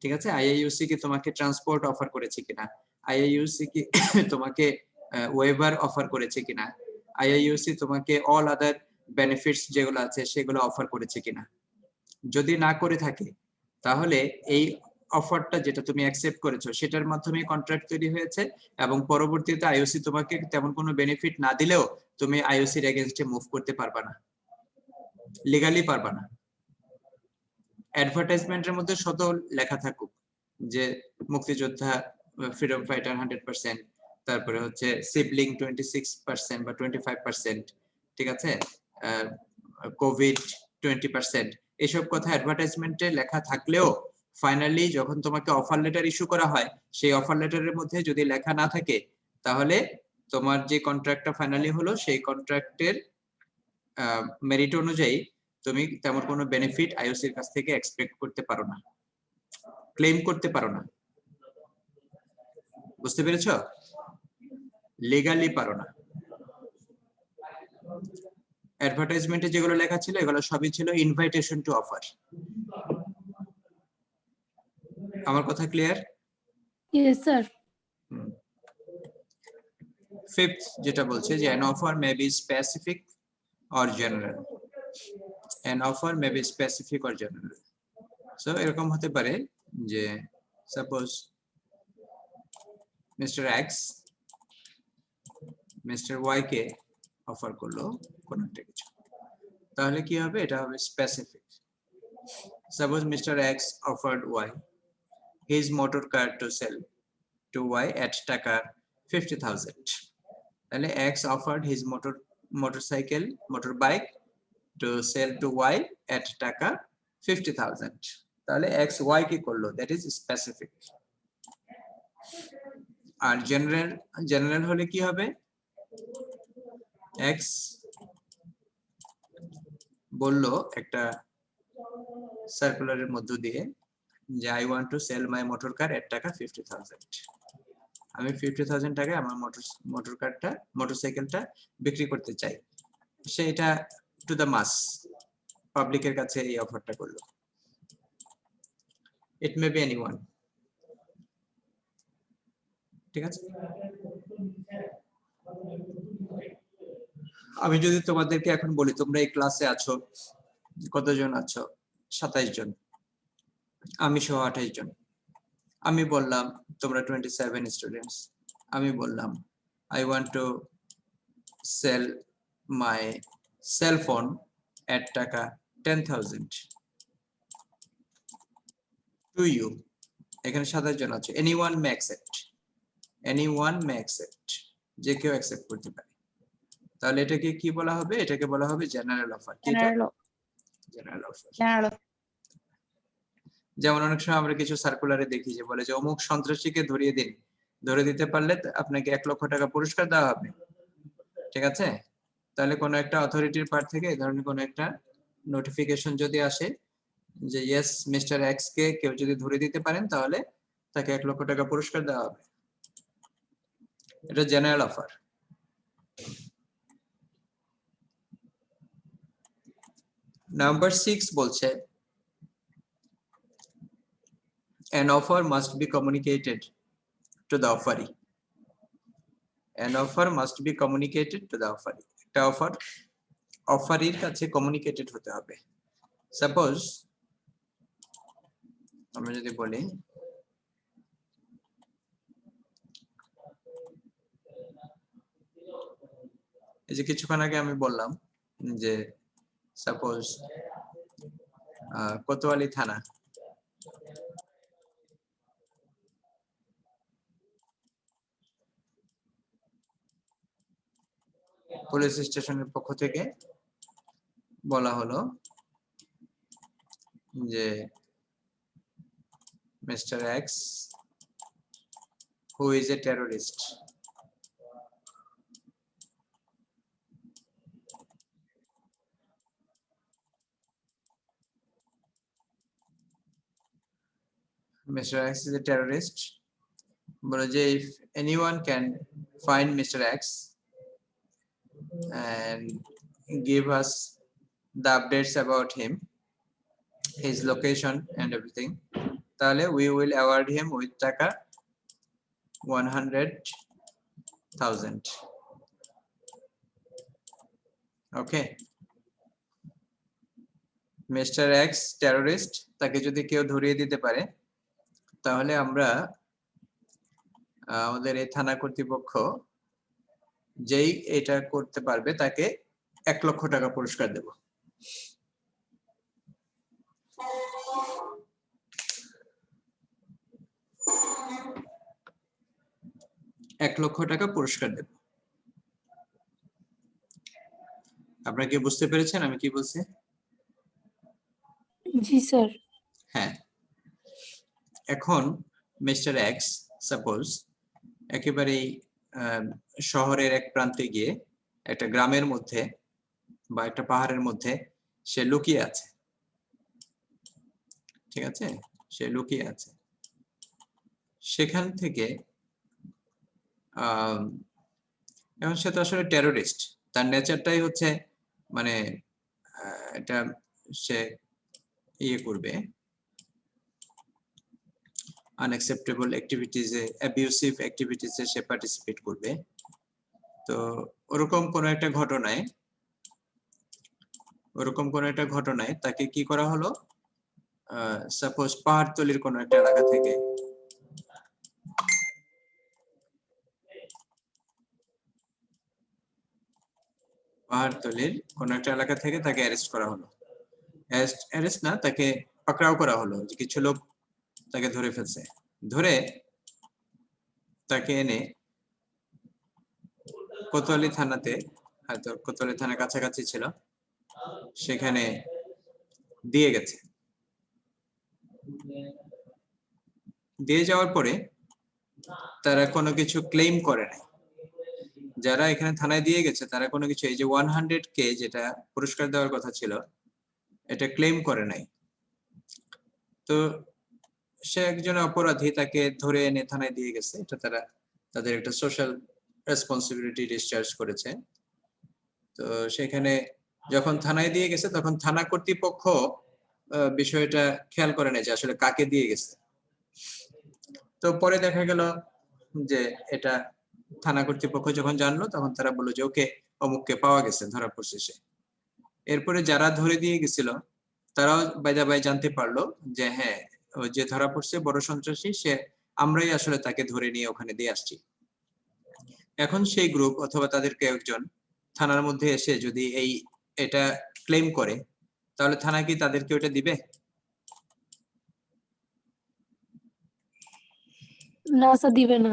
ঠিক আছে? আইআইইউসি কি তোমাকে ট্রান্সপোর্ট অফার করেছে কিনা, আইআইইউসি কি তোমাকে ওয়েভার অফার করেছে কিনা, আইআইইউসি তোমাকে অল আদার বেনিফিটস যেগুলো আছে সেগুলো অফার করেছে কিনা। যদি না করে থাকে তাহলে এই অফারটা যেটা তুমি অ্যাকসেপ্ট করেছো সেটার মাধ্যমে কন্ট্রাক্ট তৈরি হয়েছে এবং পরবর্তীতে আইওসি তোমাকে তেমন কোনো বেনিফিট না দিলেও তুমি আইওসির এগেইনস্টে মুভ করতে পারবা না, লিগালি পারবা না। অ্যাডভার্টাইজমেন্টের মধ্যে শত লেখা থাকুক যে মুক্তিযোদ্ধা, ফ্রিডম ফাইটার 100%, তারপরে হচ্ছে সিবলিং 26% বা 25%, ঠিক আছে, কোভিড 20%, এসব কথা অ্যাডভার্টাইজমেন্টে লেখা থাকলেও ফাইনালি যখন তোমাকে অফার লেটার ইস্যু করা হয় সেই অফার লেটারের মধ্যে যদি লেখা না থাকে তাহলে তোমার যে কন্ট্রাক্টটা ফাইনালি হলো সেই কন্ট্রাক্টের মেরিট অনুযায়ী তুমি তেমন কোনো বেনিফিট আইওসির কাছ থেকে এক্সপেক্ট করতে পারো না, ক্লেম করতে পারো না। বুঝতে পেরেছো? লিগালি পারো না। অ্যাডভার্টাইজমেন্টে যেগুলো লেখা ছিল এগুলো সবই ছিল ইনভাইটেশন টু অফার। আমার কথা ক্লিয়ার? Yes sir. ফিফথ যেটা বলছে যে an offer may be specific or general. An offer may be specific or general. So এরকম হতে পারে যে suppose mister X mister Y কে অফার করলো কোন একটা কিছু, তাহলে কি হবে? এটা হবে specific. Suppose mister X offered Y his motor car to sell to Y at টাকা 50,000. তাহলে X offered his motorbike to sell to Y at টাকা 50,000. তাহলে X Y কি করলো? That is specific. আর জেনারেল হলে কি হবে? X বললো একটা সার্কুলারের মধ্য দিয়ে যে I want to sell my motor car at টাকা 50,000. আমি 50,000 টাকায় আমার মোটরসাইকেলটা বিক্রি করতে চাই। সে এটা টু দ্য মাস পাবলিকের কাছে এই অফারটা করলো। ইট মে বি এনিওয়ান, ঠিক আছে? আমি যদি তোমাদেরকে এখন বলি তোমরা এই ক্লাসে আছো, কতজন আছো? 27 জন, আমি সহ 28 জন। আমি বললাম তোমরা 27 স্টুডেন্টস, আমি বললাম I want to sell my cell phone at টাকা 10,000 to you. এখানে 27 জন আছে। anyone may accept, যে কেউ অ্যাকসেপ্ট করতে পারে। তাহলে এটাকে কি বলা হবে? এটাকে বলা হবে জেনারেল অফার। কি এটা? General offer. যেমন অনেক সময় আমরা কিছু সার্কুলারে দেখি যে বলে যে অমুক সন্ত্রাসীকে ধরিয়ে দিন, ধরে দিতে পারলে আপনাকে 1 লক্ষ টাকা পুরস্কার দেওয়া হবে, ঠিক আছে? তাহলে কোনো একটা অথরিটির পার্ট থেকে এই ধরনের কোনো একটা নোটিফিকেশন যদি আসে যে ইয়েস মিস্টার এক্স কে কেউ যদি ধরে দিতে পারেন তাহলে তাকে 1 লক্ষ টাকা পুরস্কার দেওয়া হবে, এটা জেনারেল অফার। নাম্বার 6 বলছে an offer must be communicated to the offeree. An offer must be communicated to the offeree. একটা অফারির কাছে কমিউনিকেটেড হতে হবে। সাপোজ আমরা যদি বলি এই যে কিছুক্ষণ আগে আমি বললাম যে সাপোজ কোতোয়ালি থানা পুলিশ স্টেশনের পক্ষ থেকে বলা হলো যে mister x who is a terrorist Mr. X is a terrorist. বলে যে if anyone can find Mr. X and give us the updates about him, his location and everything, তাহলে we will award him with টাকা 100,000. Okay, mister x terrorist, তাকে যদি কেউ ধরিয়ে দিতে পারে তাহলে আমরা আমাদের এই থানা কর্তৃপক্ষ যেই এটা করতে পারবে তাকে 1 লক্ষ টাকা পুরস্কার দেব। $1 লক্ষ টাকা পুরস্কার দেব। আপনারা কি বুঝতে পেরেছেন আমি কি বলছি? জি স্যার। হ্যাঁ, এখন মিস্টার এক্স সাপোজ একেবারেই শহরের এক প্রান্তে গিয়ে একটা গ্রামের মধ্যে বা একটা পাহাড়ের মধ্যে সে লুকিয়ে আছে, ঠিক আছে? সে লুকিয়ে আছে, সেখান থেকে এখন সে তো আসলে টেররিস্ট, তার নেচারটাই হচ্ছে মানে এটা সে ইয়ে করবে, আনএক্সেপ্টেবল অ্যাক্টিভিটিজে, অ্যাবিউসিভ অ্যাক্টিভিটিসে সে পার্টিসিপেট করবে। তো ওরকম কোন একটা ঘটনায় তাকে কি করা হলো, সাপোজ পাহাড়তলির কোন একটা এলাকা থেকে তাকে অ্যারেস্ট করা হলো। অ্যারেস্ট না, তাকে পাকড়াও করা হলো, যে কিছু লোক তাকে ধরে ফেলছে, ধরে তাকে এনে কোতোয়ালি থানাতে, হয়তো কোতোয়ালি থানার কাছাকাছি ছিল, সেখানে দিয়ে গেছে। দিয়ে যাওয়ার পরে তারা কোনো কিছু ক্লেম করে নাই, যারা এখানে থানায় দিয়ে গেছে তারা কোনো কিছু, এই যে 100K যেটা পুরস্কার দেওয়ার কথা ছিল এটা ক্লেম করে নাই। তো সে একজন অপরাধী, তাকে ধরে এনে থানায় দিয়ে গেছে, এটা তারা তাদের একটা সোশ্যাল রেসপন্সিবিলিটি ডিসচার্জ করেছে। তো সেখানে যখন থানায় দিয়ে গেছে তখন থানা কর্তৃপক্ষ বিষয়টা খেয়াল করে নাই যে আসলে কাকে দিয়ে গেছে। তো পরে দেখা গেল যে এটা থানা কর্তৃপক্ষ যখন জানলো তখন তারা বললো যে ওকে অমুককে পাওয়া গেছে, ধরা পড়ছে সে। এরপরে যারা ধরে দিয়ে গেছিল তারাও বাইদা বাই জানতে পারলো যে হ্যাঁ, যে ধরা পড়ছে বড় সন্ত্রাসী, সে আমরাই আসলে তাকে ধরে নিয়ে ওখানে দিয়ে আসছি। এখন সেই গ্রুপ অথবা তাদেরকে একজন থানার মধ্যে এসে যদি এটা ক্লেম করে তাহলে থানা কি তাদেরকে ওটা দিবে? না স্যার, দিবে না।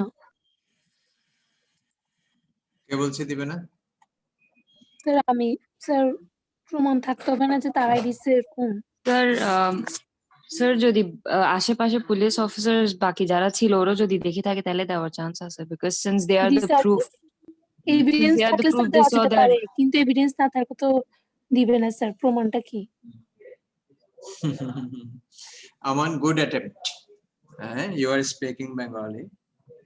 কে বলছে দিবে না? স্যার আমি, স্যার প্রমাণ থাকতে হবে না যে তারাই দিচ্ছে এরকম? স্যার স্যার যদি আশেপাশে পুলিশ অফিসার বাকি যারা ছিল ওরা যদি দেখে থাকে তাহলে দেওয়ার চান্স আছে, বিকজ সিন্স দে আর জি the sir, proof, evidence they are the থাকলে proof স্যার they দেওয়া saw যেতে that. পারে, কিন্তু এভিডেন্স না থাকলে তো দিবে না স্যার। প্রমাণটা কি? Aman, good attempt. You are speaking Bengali.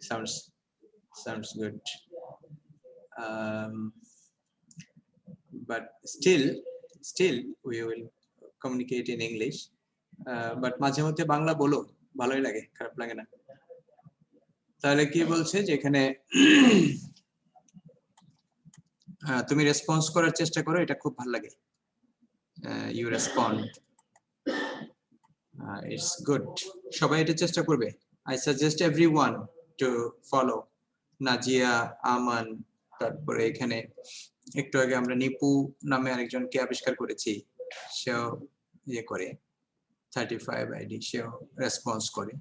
Sounds good. But still we will communicate in English. But মাঝে মধ্যে বাংলা বলো, ভালোই লাগে, খারাপ লাগে না। তাহলে কি বলছে যে এখানে তুমি রেসপন্স করার চেষ্টা করো, এটা খুব ভালো লাগে। You respond. It's good. সবাই এটা চেষ্টা করবে। I suggest everyone to follow. Nazia, আমান, তারপরে এখানে একটু আগে আমরা নিপু নামে আরেকজনকে আবিষ্কার করেছি, সেও ইয়ে করে 35 ID, সেও রেসপন্স করে।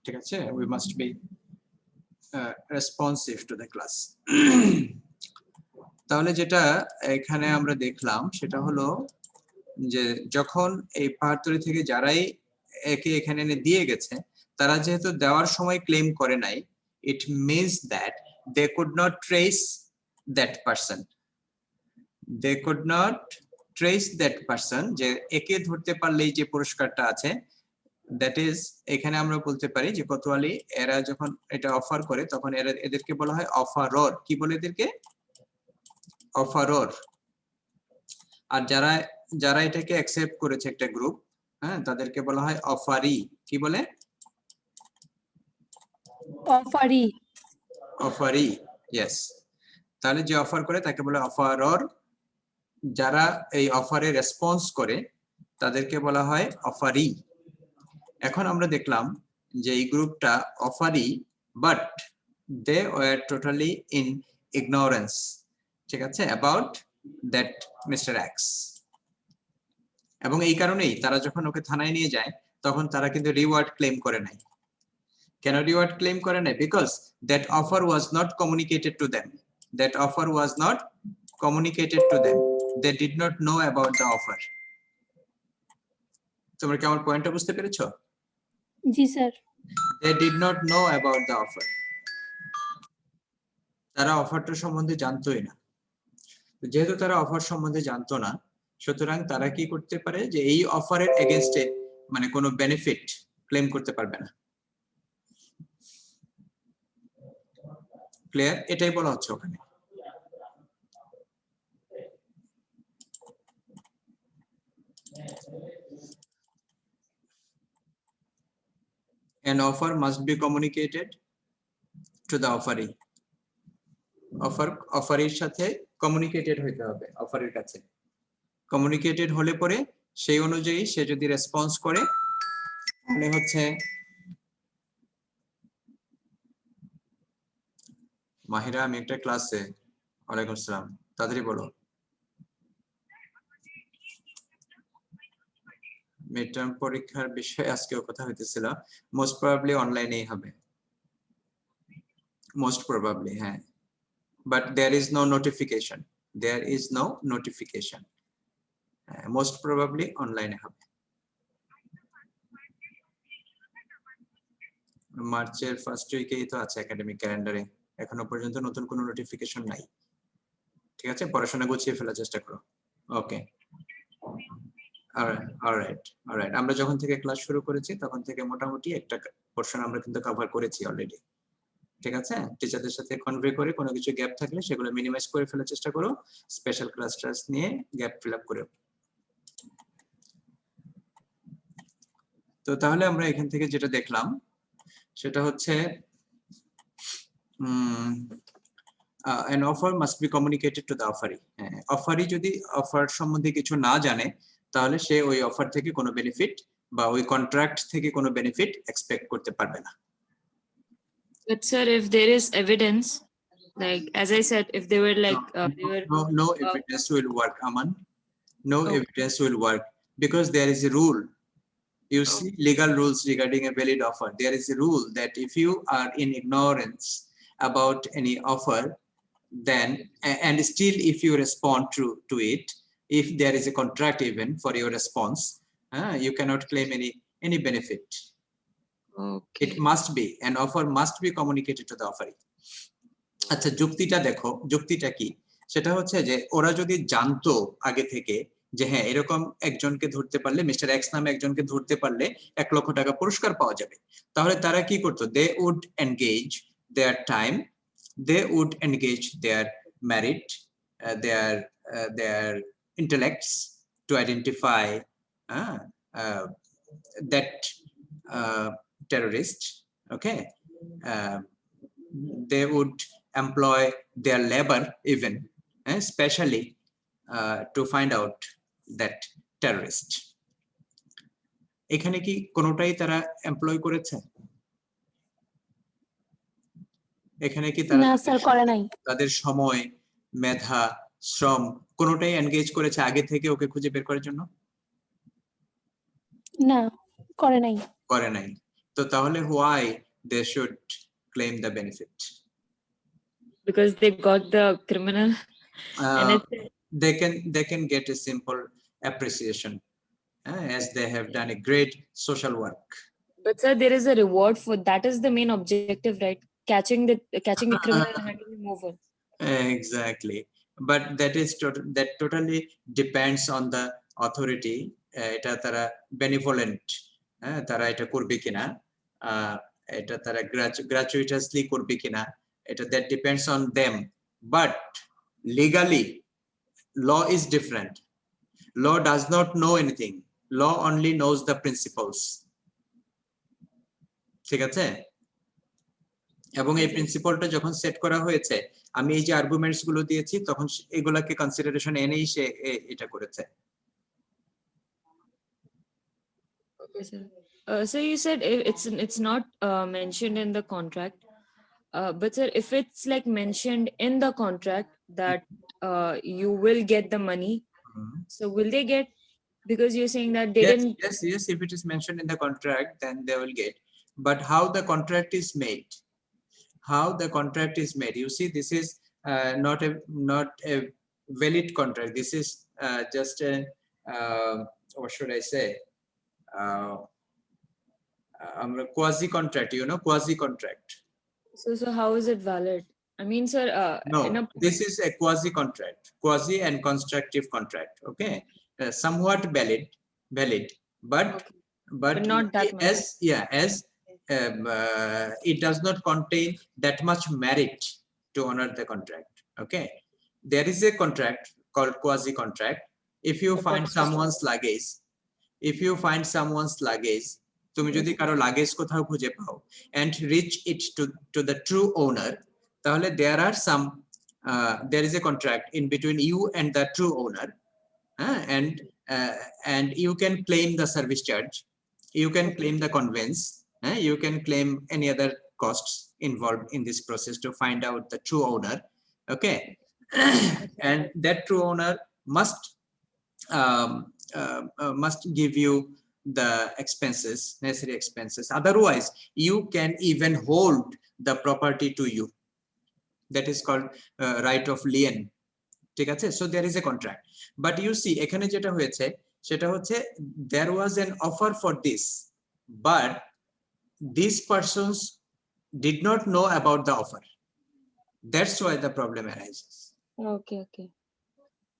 ঠিক আছে, we must be responsive to the class. তাহলে যেটা এখানে আমরা দেখলাম সেটা হলো যে যখন এই পাহাড়তলি থেকে যারাই এখানে এনে দিয়ে গেছে তারা যেহেতু দেওয়ার সময় ক্লেম করে নাই, it means that they could not trace that person. They could not trace that person, যে একে ধরতে পারলেই যে পুরস্কারটা আছে, that is এখানে আমরা বলতে পারি যে কোতোয়ালি এরা যখন এটা অফার করে তখন এদেরকে বলা হয় অফারর। কি বলে এদেরকে? অফারর। আর যারা এটাকে অ্যাকসেপ্ট করেছে একটা গ্রুপ, হ্যাঁ, তাদেরকে বলা হয় অফারি। কি বলে? অফারি, ইয়েস। তাহলে যে অফার করে তাকে বলে অফারর। যারা এই অফারে রেসপন্স করে তাদেরকে বলা হয় অফারি। এখন আমরা দেখলাম যে এই গ্রুপটা offeree, but they were totally in ignorance, ঠিক আছে, অ্যাবাউট দ্যাট মিস্টার এক্স। এবং এই কারণেই তারা যখন ওকে থানায় নিয়ে যায় তখন তারা কিন্তু রিওয়ার্ড ক্লেম করে নাই। কেন রিওয়ার্ড ক্লেম করে নাই? Because that offer was not communicated to them. That offer was not communicated to them. They did not know about the offer. তোমরা কি আমার পয়েন্টটা বুঝতে পেরেছো? জি sir. They did not know about the offer. তারা অফারটা সম্বন্ধে জানতোই না। যেহেতু তারা অফার সম্বন্ধে জানতো না, সুতরাং তারা কি করতে পারে যে এই অফারের এগেইনস্টে মানে কোনো বেনিফিট ক্লেম করতে পারবে না। ক্লিয়ার? এটাই বলা হচ্ছে ওখানে। An offer must be communicated to the offeree. অফারের সাথে কমিউনিকেটেড হইতে হবে, অফারের কাছে কমিউনিকেটেড হলে পরে সেই অনুযায়ী সে যদি রেসপন্স করে তাহলে হচ্ছে মাহিরা, আমি একটা ক্লাসে। ওয়ালাইকুম আসসালাম, তাড়াতাড়ি বলো। মিড টার্ম পরীক্ষার বিষয়ে আজকেও কথা হইতেছিল, মোস্ট প্রবাবলি অনলাইনেই হবে, মোস্ট প্রবাবলি, হ্যাঁ, but there is no notification, there is no notification, most probably অনলাইনে হবে। মার্চের ফার্স্ট উইকেই তো আছে একাডেমিক ক্যালেন্ডারে, এখনো পর্যন্ত নতুন কোনো নোটিফিকেশন নাই। ঠিক আছে, পড়াশোনা গুছিয়ে ফেলার চেষ্টা করো। ওকে, অলরাইট। আমরা যখন থেকে ক্লাস শুরু করেছি তখন থেকে মোটামুটি একটা পোরশন আমরা কিন্তু কভার করেছি অলরেডি। ঠিক আছে, টিচারদের সাথে কনভে করে কোনো কিছু গ্যাপ থাকলে সেগুলো মিনিমাইজ করে ফেলার চেষ্টা করো, স্পেশাল ক্লাস নিয়ে গ্যাপ ফিল আপ করে। তো তাহলে আমরা এখান থেকে যেটা দেখলাম সেটা হচ্ছে an offer must be communicated to the offeree. অফারি যদি অফার সম্বন্ধে কিছু না জানে তাহলে সে ওই অফার থেকে কোনো বেনিফিট বা ওই কন্ট্রাক্ট থেকে কোনো বেনিফিট এক্সপেক্ট করতে পারবে না। But sir, if there is evidence, like as I said, if they were like they were no evidence will work, Aman. No Okay. evidence will work because there is a rule. You see legal rules regarding a valid offer. There is a rule that if you are in ignorance about any offer, then and still if you respond to it, if there is a contract even for your response, you cannot claim any benefit. Okay. It must be, an offer must be communicated to the offeree. আচ্ছা, যুক্তিটা দেখো, যুক্তিটা কি? সেটা হচ্ছে যে ওরা যদি জানতো আগে থেকে যে হ্যাঁ এরকম একজনকে ধরতে পারলে, মিস্টার এক্স নামে একজনকে ধরতে পারলে 1 লক্ষ টাকা পুরস্কার পাওয়া যাবে, তাহলে তারা কি করতো? They would engage their time, they would engage their merit, their intellects to identify that terrorist. Okay, they would employ their labor even, especially to find out that terrorist. এখানে কি কোনোটাই তারা এমপ্লয় করেছে? এখানে কি তারা না স্যার করে নাই। তাদের সময়, মেধা, শ্রম কোনোটাই এনগেজ করেছে আগে থেকে ওকে খুঁজে বের করার জন্য? না, করে নাই। করে নাই। তো তাহলে why they should claim the benefit? Because they got the criminal and it's they can get a simple appreciation as they have done a great social work. but sir, there is a reward for that. Is the main objective, right? Catching the criminal and handing him over. Exactly, but that totally depends on the authority. এটা তারা benevolent, তারা এটা করবে কিনা, এটা তারা gratuitously করবে কিনা, এটা that depends on them. But legally law is different. Law does not know anything. Law only knows the principles. ঠিক আছে, এবং এই প্রিন্সিপালটা যখন সেট করা হয়েছে, আমি এই যে আর্গুমেন্টস গুলো দিয়েছি তখন এগুলাকে কনসিডারেশন এনেই সে এটা করেছে। Okay, sir. So you said it's not mentioned in the contract, but sir, if it's like mentioned in the contract that you will get the money, so will they get? Because you're saying that they Yes, didn't. yes. If it is mentioned in the contract, then they will get. But how the contract is made? How the contract is made? You see, this is not a valid contract. This is just a what should I say? Quasi contract. You know, quasi contract. So how is it valid? I mean, sir, in No, a this is a quasi contract, quasi and constructive contract. Okay, somewhat valid, but okay, but not that much. as it does not contain that much merit to honor the contract. Okay, there is a contract called quasi contract. If you The find purpose. someone's luggage, তুমি যদি কারো luggage কোথাও খুঁজে পাও and reach it to the true owner, তাহলে there is a contract in between you and the true owner, and you can claim the service charge, you can claim the conveyance, you can claim any other costs involved in this process to find out the true owner. Okay. And that true owner must give you the expenses, necessary expenses. Otherwise, you can even hold the property to you. That is called right of lien. ঠিক আছে? So there is a contract. But you see, এখানে যেটা হয়েছে সেটা হচ্ছে there was an offer for this, but these persons did not know about the offer. That's why the problem arises. Okay.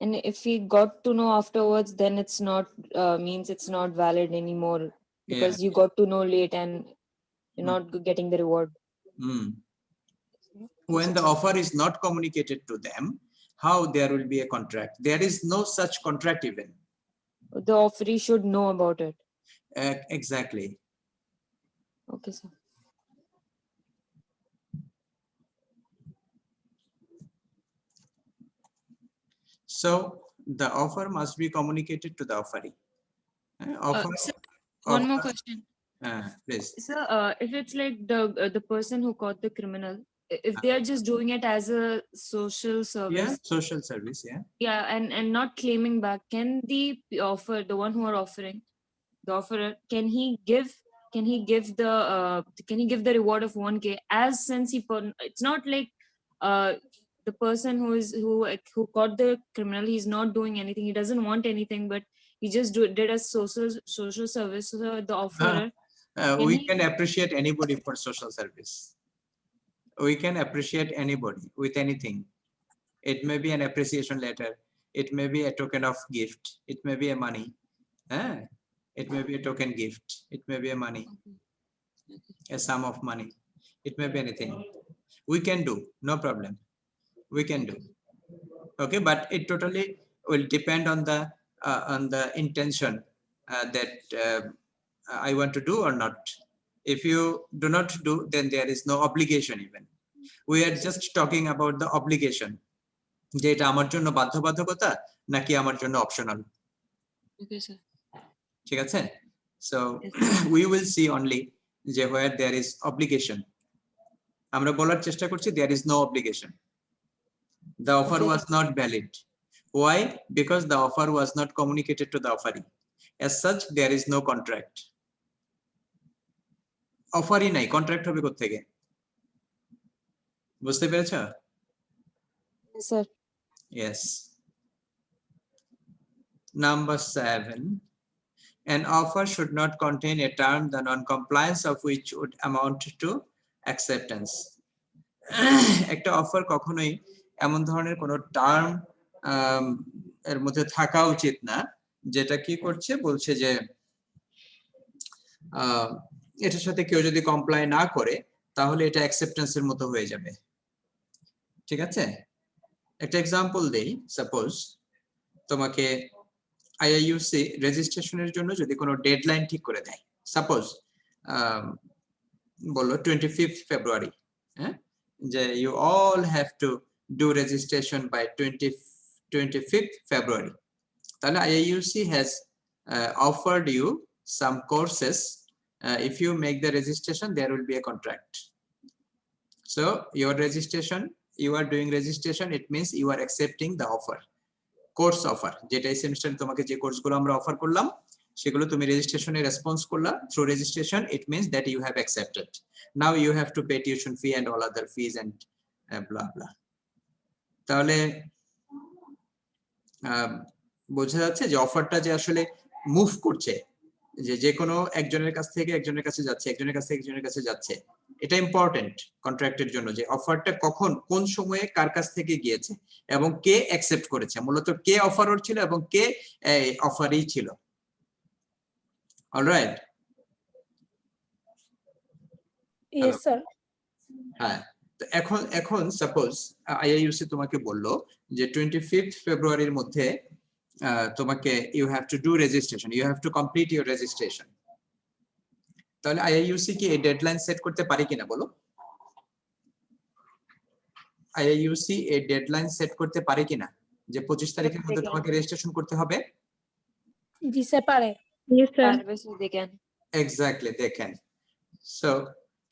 And if we got to know afterwards, then it's not means it's not valid anymore because you got to know late and you're not getting the reward. When the offer is not communicated to them, how there will be a contract? There is no such contract even. The offeree should know about it. Exactly. Okay, sir. So the offer must be communicated to the offeree. Sir, one more question. Please. So, if it's like the person who caught the criminal, if they are just doing it as a social service, Social service, and not claiming back, can the one who are offering, the offerer, can he give the reward of 1K, as since it's not like the person who caught the criminal, he's not doing anything, he doesn't want anything, but he just did a social service. So the offerer, we can appreciate anybody for social service. We can appreciate anybody with anything. It may be an appreciation letter, it may be a token of gift, it may be a money, it may be a token gift, it may be a money, a sum of money, it may be anything. We can do, no problem, we can do. Okay, but it totally will depend on the intention that I want to do or not. If you do not do, then there is no obligation even. We are just talking about the obligation, যে এটা আমার জন্য বাধ্যবাধকতা নাকি আমার জন্য optional. Okay, sir. ঠিক আছে? So we will see only যে where there is obligation. আমরা বলার চেষ্টা করছি there is no obligation. The offer was not valid. Why? Because the offer was not communicated to the offeree. As such, there is no contract. Offeree নাই, contract হবে কোথা থেকে? বুঝতে পেরেছো? Yes, sir. Yes. Number 7. An offer should not contain a term the non-compliance of which would amount to acceptance. একটা offer কখনোই এমন ধরনের কোনো টার্ম এর মধ্যে থাকা উচিত না যেটা কি করছে, বলছে যে এটার সাথে কেউ যদি কমপ্লাই না করে তাহলে এটা অ্যাকসেপ্টেন্সের মতো হয়ে যাবে। ঠিক আছে? একটা এক্সাম্পল দেই। সাপোজ তোমাকে আইআইইউসি রেজিস্ট্রেশনের জন্য যদি কোনো ডেডলাইন ঠিক করে দেয়, সাপোজ বললো 25th February, যে you all have to do registration by 25th February, তাহলে IIUC has offered you some courses, if you make the registration, there will be a contract. So your registration, you are doing registration, it means you are accepting the offer, course offer. যেটা এই সেমিস্টারে তোমাকে যে কোর্সগুলো আমরা offer করলাম সেগুলো তুমি রেজিস্ট্রেশনে রেসপন্স করলা, through registration it means that you have accepted. Now you have to pay tuition fee and all other fees and blah blah. তাহলে বোঝা যাচ্ছে যে অফারটা যে আসলে মুভ করছে, যে কোনো একজনের কাছ থেকে একজনের কাছে যাচ্ছে, একজনের কাছ থেকে একজনের কাছে যাচ্ছে, এটা ইম্পর্টেন্ট কন্ট্রাক্টের জন্য, যে অফারটা কখন কোন সময়ে কার কাছ থেকে গিয়েছে এবং কে অ্যাকসেপ্ট করেছে, মূলত কে অফারর ছিল এবং কে অফারই ছিল। Alright, yes sir. হ্যাঁ, তো এখন সাপোজ আইআইইউসি তোমাকে বললো যে 25 ফেব্রুয়ারির মধ্যে তোমাকে you have to do registration, you have to complete your registration. তাহলে আইআইইউসি কি এই ডেডলাইন সেট করতে পারে কিনা বলো? আইআইইউসি এই ডেডলাইন সেট করতে পারে কিনা যে 25 তারিখের মধ্যে তোমাকে রেজিস্ট্রেশন করতে হবে? জি স্যার পারে। Yes sir. They can. Exactly, they can. So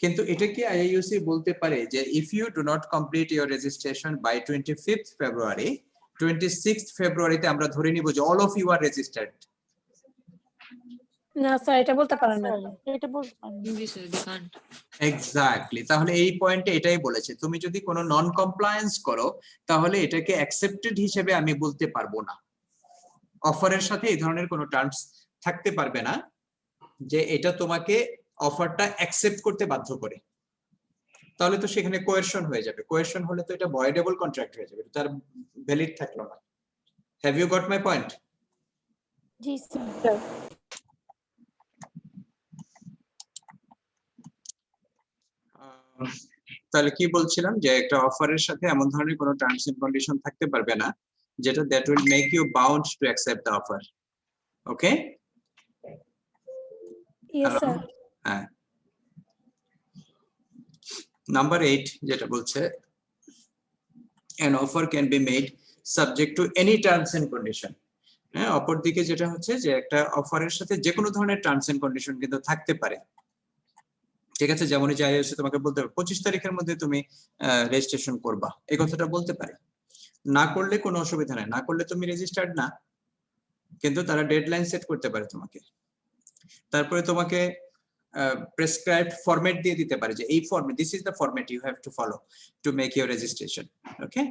কিন্তু এটা কি আইআইইউসি বলতে পারে যে if you do not complete your registration by 25th February, 26th ফেব্রুয়ারিতে আমরা ধরে নিব যে all of you are registered? না স্যার এটা বলতে পারেন না। এটা বলতে পারেন। Yes, sir, they can't. Exactly, তাহলে এই পয়েন্টে এটাই বলেছে, তুমি যদি কোনো নন কমপ্লায়েন্স করো তাহলে এটাকে অ্যাকসেপ্টেড হিসেবে আমি বলতে পারবো না। অফারের সাথে এই ধরনের কোনো টার্মস থাকতে পারবে না যে এটা তোমাকে অফারটা অ্যাকসেপ্ট করতে বাধ্য করে, তাহলে তো সেখানে কোয়েরশন হয়ে যাবে। কোয়েরশন হলে তো এটা ভয়েডেবল কন্ট্রাক্ট হয়ে যাবে, তার ভ্যালিড থাকলো না। Have you got my point? জি স্যার। তাহলে কি বলছিলাম যে একটা অফারের সাথে এমন ধরনের কোনো টার্মস এন্ড কন্ডিশন থাকতে পারবে না যেটা that will make you bound to accept the offer. Okay, yes sir. হ্যাঁ। নাম্বার 8 যেটা বলছে an offer can be made subject to any terms and condition. হ্যাঁ, অপরদিকে যেটা হচ্ছে যে একটা অফারের সাথে যে কোনো ধরনের টার্মস এন্ড কন্ডিশন কিন্তু থাকতে পারে। ঠিক আছে, যেমন যে আইএসসি তোমাকে বলতে পারে 25 তারিখের মধ্যে তুমি রেজিস্ট্রেশন করবা, এই কথাটা বলতে পারে। না করলে কোনো অসুবিধা নাই, না করলে তুমি রেজিস্টার্ড না, কিন্তু তারা ডেডলাইন সেট করতে পারে তোমাকে। তারপরে তোমাকে প্রেসক্রাইবড ফরম্যাট দিয়ে দিতে পারে যে এই format, this is the format you have to follow to make your registration. Okay,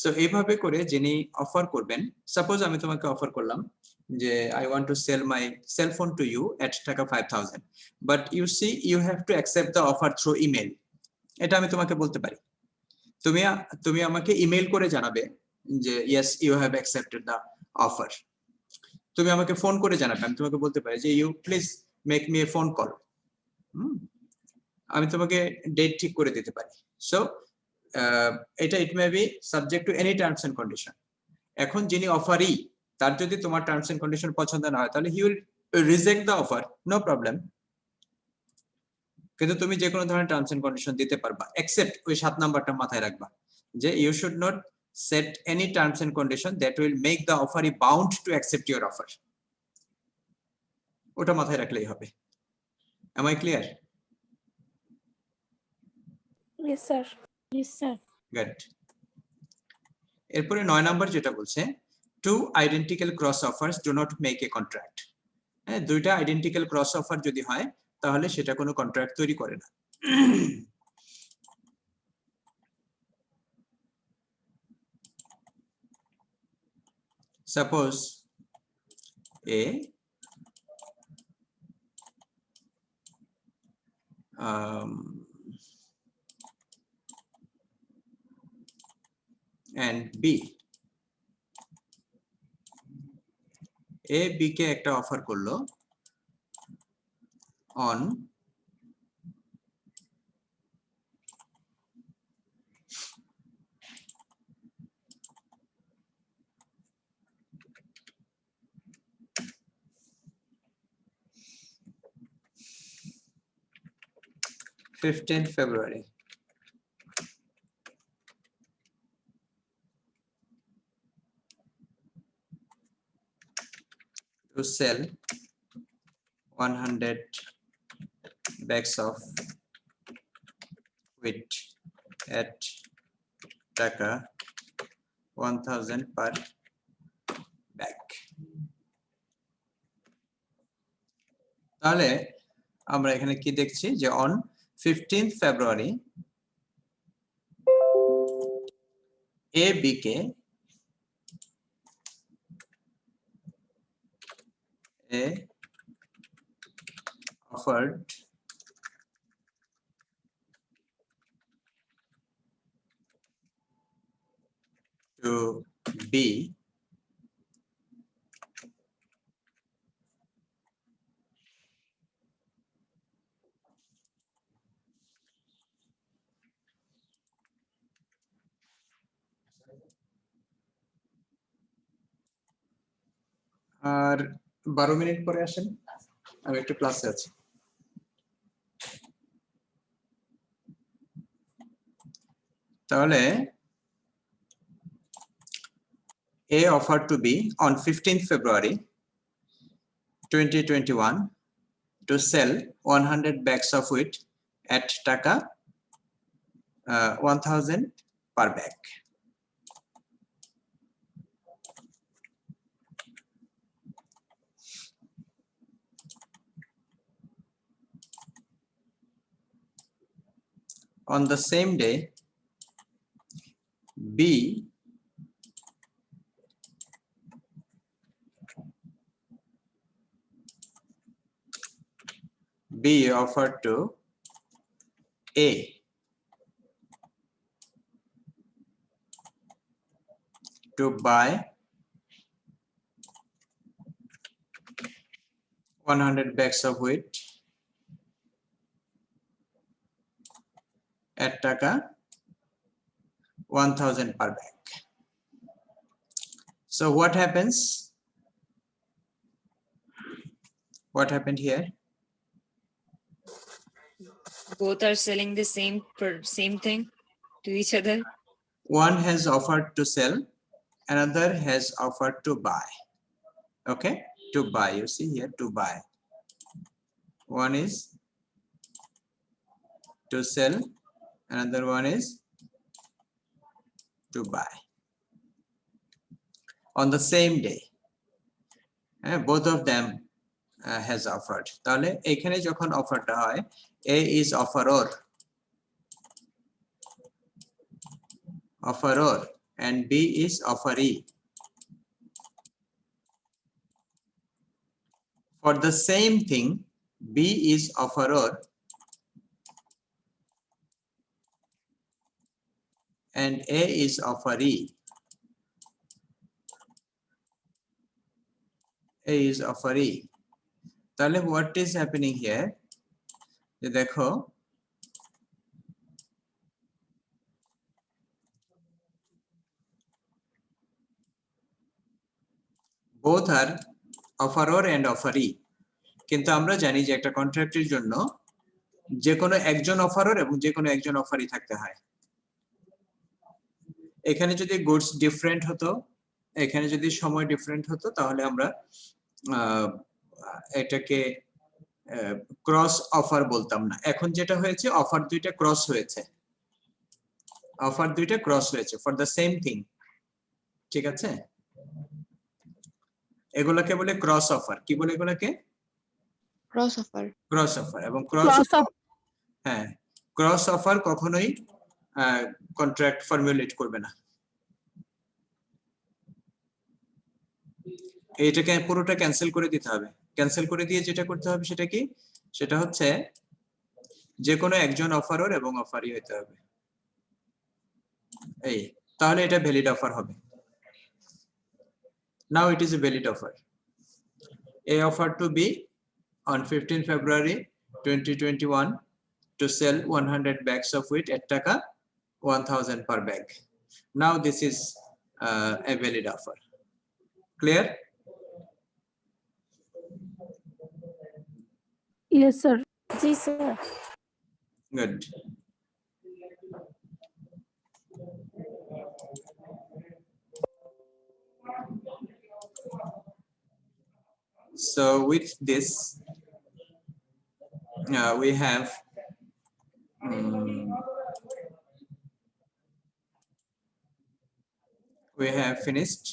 so এইভাবে করে যিনি অফার করবেন, সাপোজ আমি তোমাকে অফার করলাম যে I want to sell my cell phone to you at টাকা 5000, but you see you have to accept the offer through email. এটা আমি তোমাকে বলতে পারি। তুমি আমাকে ইমেল করে জানাবে যে yes you have accepted the offer. তুমি আমাকে ফোন করে জানাবে, আমি তোমাকে বলতে পারি যে you please make me a phone call. আমি তোমাকে ডেট ঠিক করে দিতে পারি। সো এটা it may be subject to any terms and condition. এখন যিনি অফারই, তার যদি তোমার টার্মস এন্ড কন্ডিশন পছন্দ না হয় তাহলে he will reject the offer, no problem. কিন্তু তুমি যে কোনো ধরনের টার্মস এন্ড কন্ডিশন দিতে পারবা, এক্সেপ্ট ওই 7 নাম্বারটা মাথায় রাখবা যে you should not set any terms and condition that will make the offeree bound to accept your offer. ওটা মাথায় রাখলেই হবে। Am I clear? Yes sir. Yes sir. Good. এরপরে 9 নাম্বার যেটা বলছে two identical cross offers do not make a contract. হ্যাঁ, দুইটা identical cross offer যদি হয় তাহলে সেটা কোনো কন্ট্রাক্ট তৈরি করে না। Suppose A and B, A B কে একটা অফার করলো on February 15th to sell 100 bags of wheat at taka 1000 per bag. তাহলে আমরা এখানে কি দেখছি যে on 15th February AB কে A offered to B আর 12 মিনিট পরে আসেন, আমি একটু ক্লাসে আছি। তাহলে A offered to B on 15th February 2021 to sell 100 bags of wheat at taka 1000 per bag. On the same day, B offered to A to buy 100 bags of wheat at taka 1000 per bag. So what happens? What happened here? Both are selling the same thing to each other. One has offered to sell, another has offered to buy. Okay, to buy, you see here, to buy. One is to sell, another one is to buy on the same day. Both of them has offered. তাহলে এখানে যখন অফারটা হয়, A is offeror and B is offeree. For the same thing, B is offeror and A is offeree. A is offeree. তাহলে what is happening here? যে দেখো both are offeror and offeree. কিন্তু আমরা জানি যে একটা কন্ট্রাক্টের জন্য যে কোনো একজন অফারর এবং যে কোনো একজন অফারি থাকতে হয়। এখানে যদি গুডস ডিফারেন্ট হতো, এখানে যদি সময় ডিফারেন্ট হতো, তাহলে আমরা এটাকে ক্রস অফার বলতাম না। এখন যেটা হয়েছে, অফার দুইটা ক্রস হয়েছে, অফার দুইটা ক্রস হয়েছে ফর দ্য সেম থিং। ঠিক আছে, এগুলোকে বলে ক্রস অফার। কি বলে এগুলোকে? Cross offer. Cross offer. এবং হ্যাঁ, ক্রস অফার কখনোই কন্ট্রাক্ট ফর্মুলেট করবে না। এইটাকে পুরোটা ক্যান্সেল করে দিতে হবে। ক্যান্সেল করে দিয়ে যেটা করতে হবে সেটা কি? সেটা হচ্ছে যে কোনো একজন অফারর এবং অফারি হতে হবে। এই তাহলে এটা ভ্যালিড অফার হবে। Now it is a valid offer. A offered to B on 15 February 2021 to sell 100 bags of wheat at taka 1000 per bag. Now this is a valid offer. Clear? Yes, sir. G sir. Good. So with this, we have finished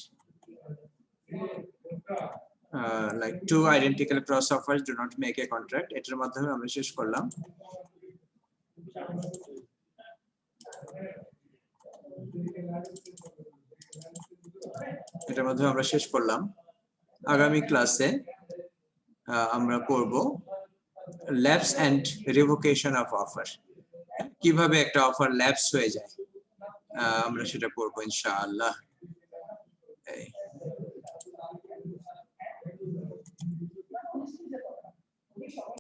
like two identical cross offers do not make a contract. এটার মাধ্যমে আমরা শেষ করলাম। এটার মাধ্যমে আমরা শেষ করলাম। আগামী ক্লাসে আমরা পড়ব lapse and revocation of offer, কিভাবে একটা অফার ল্যাপস হয়ে যায় আমরা সেটা পড়বো ইনশাআল্লাহ।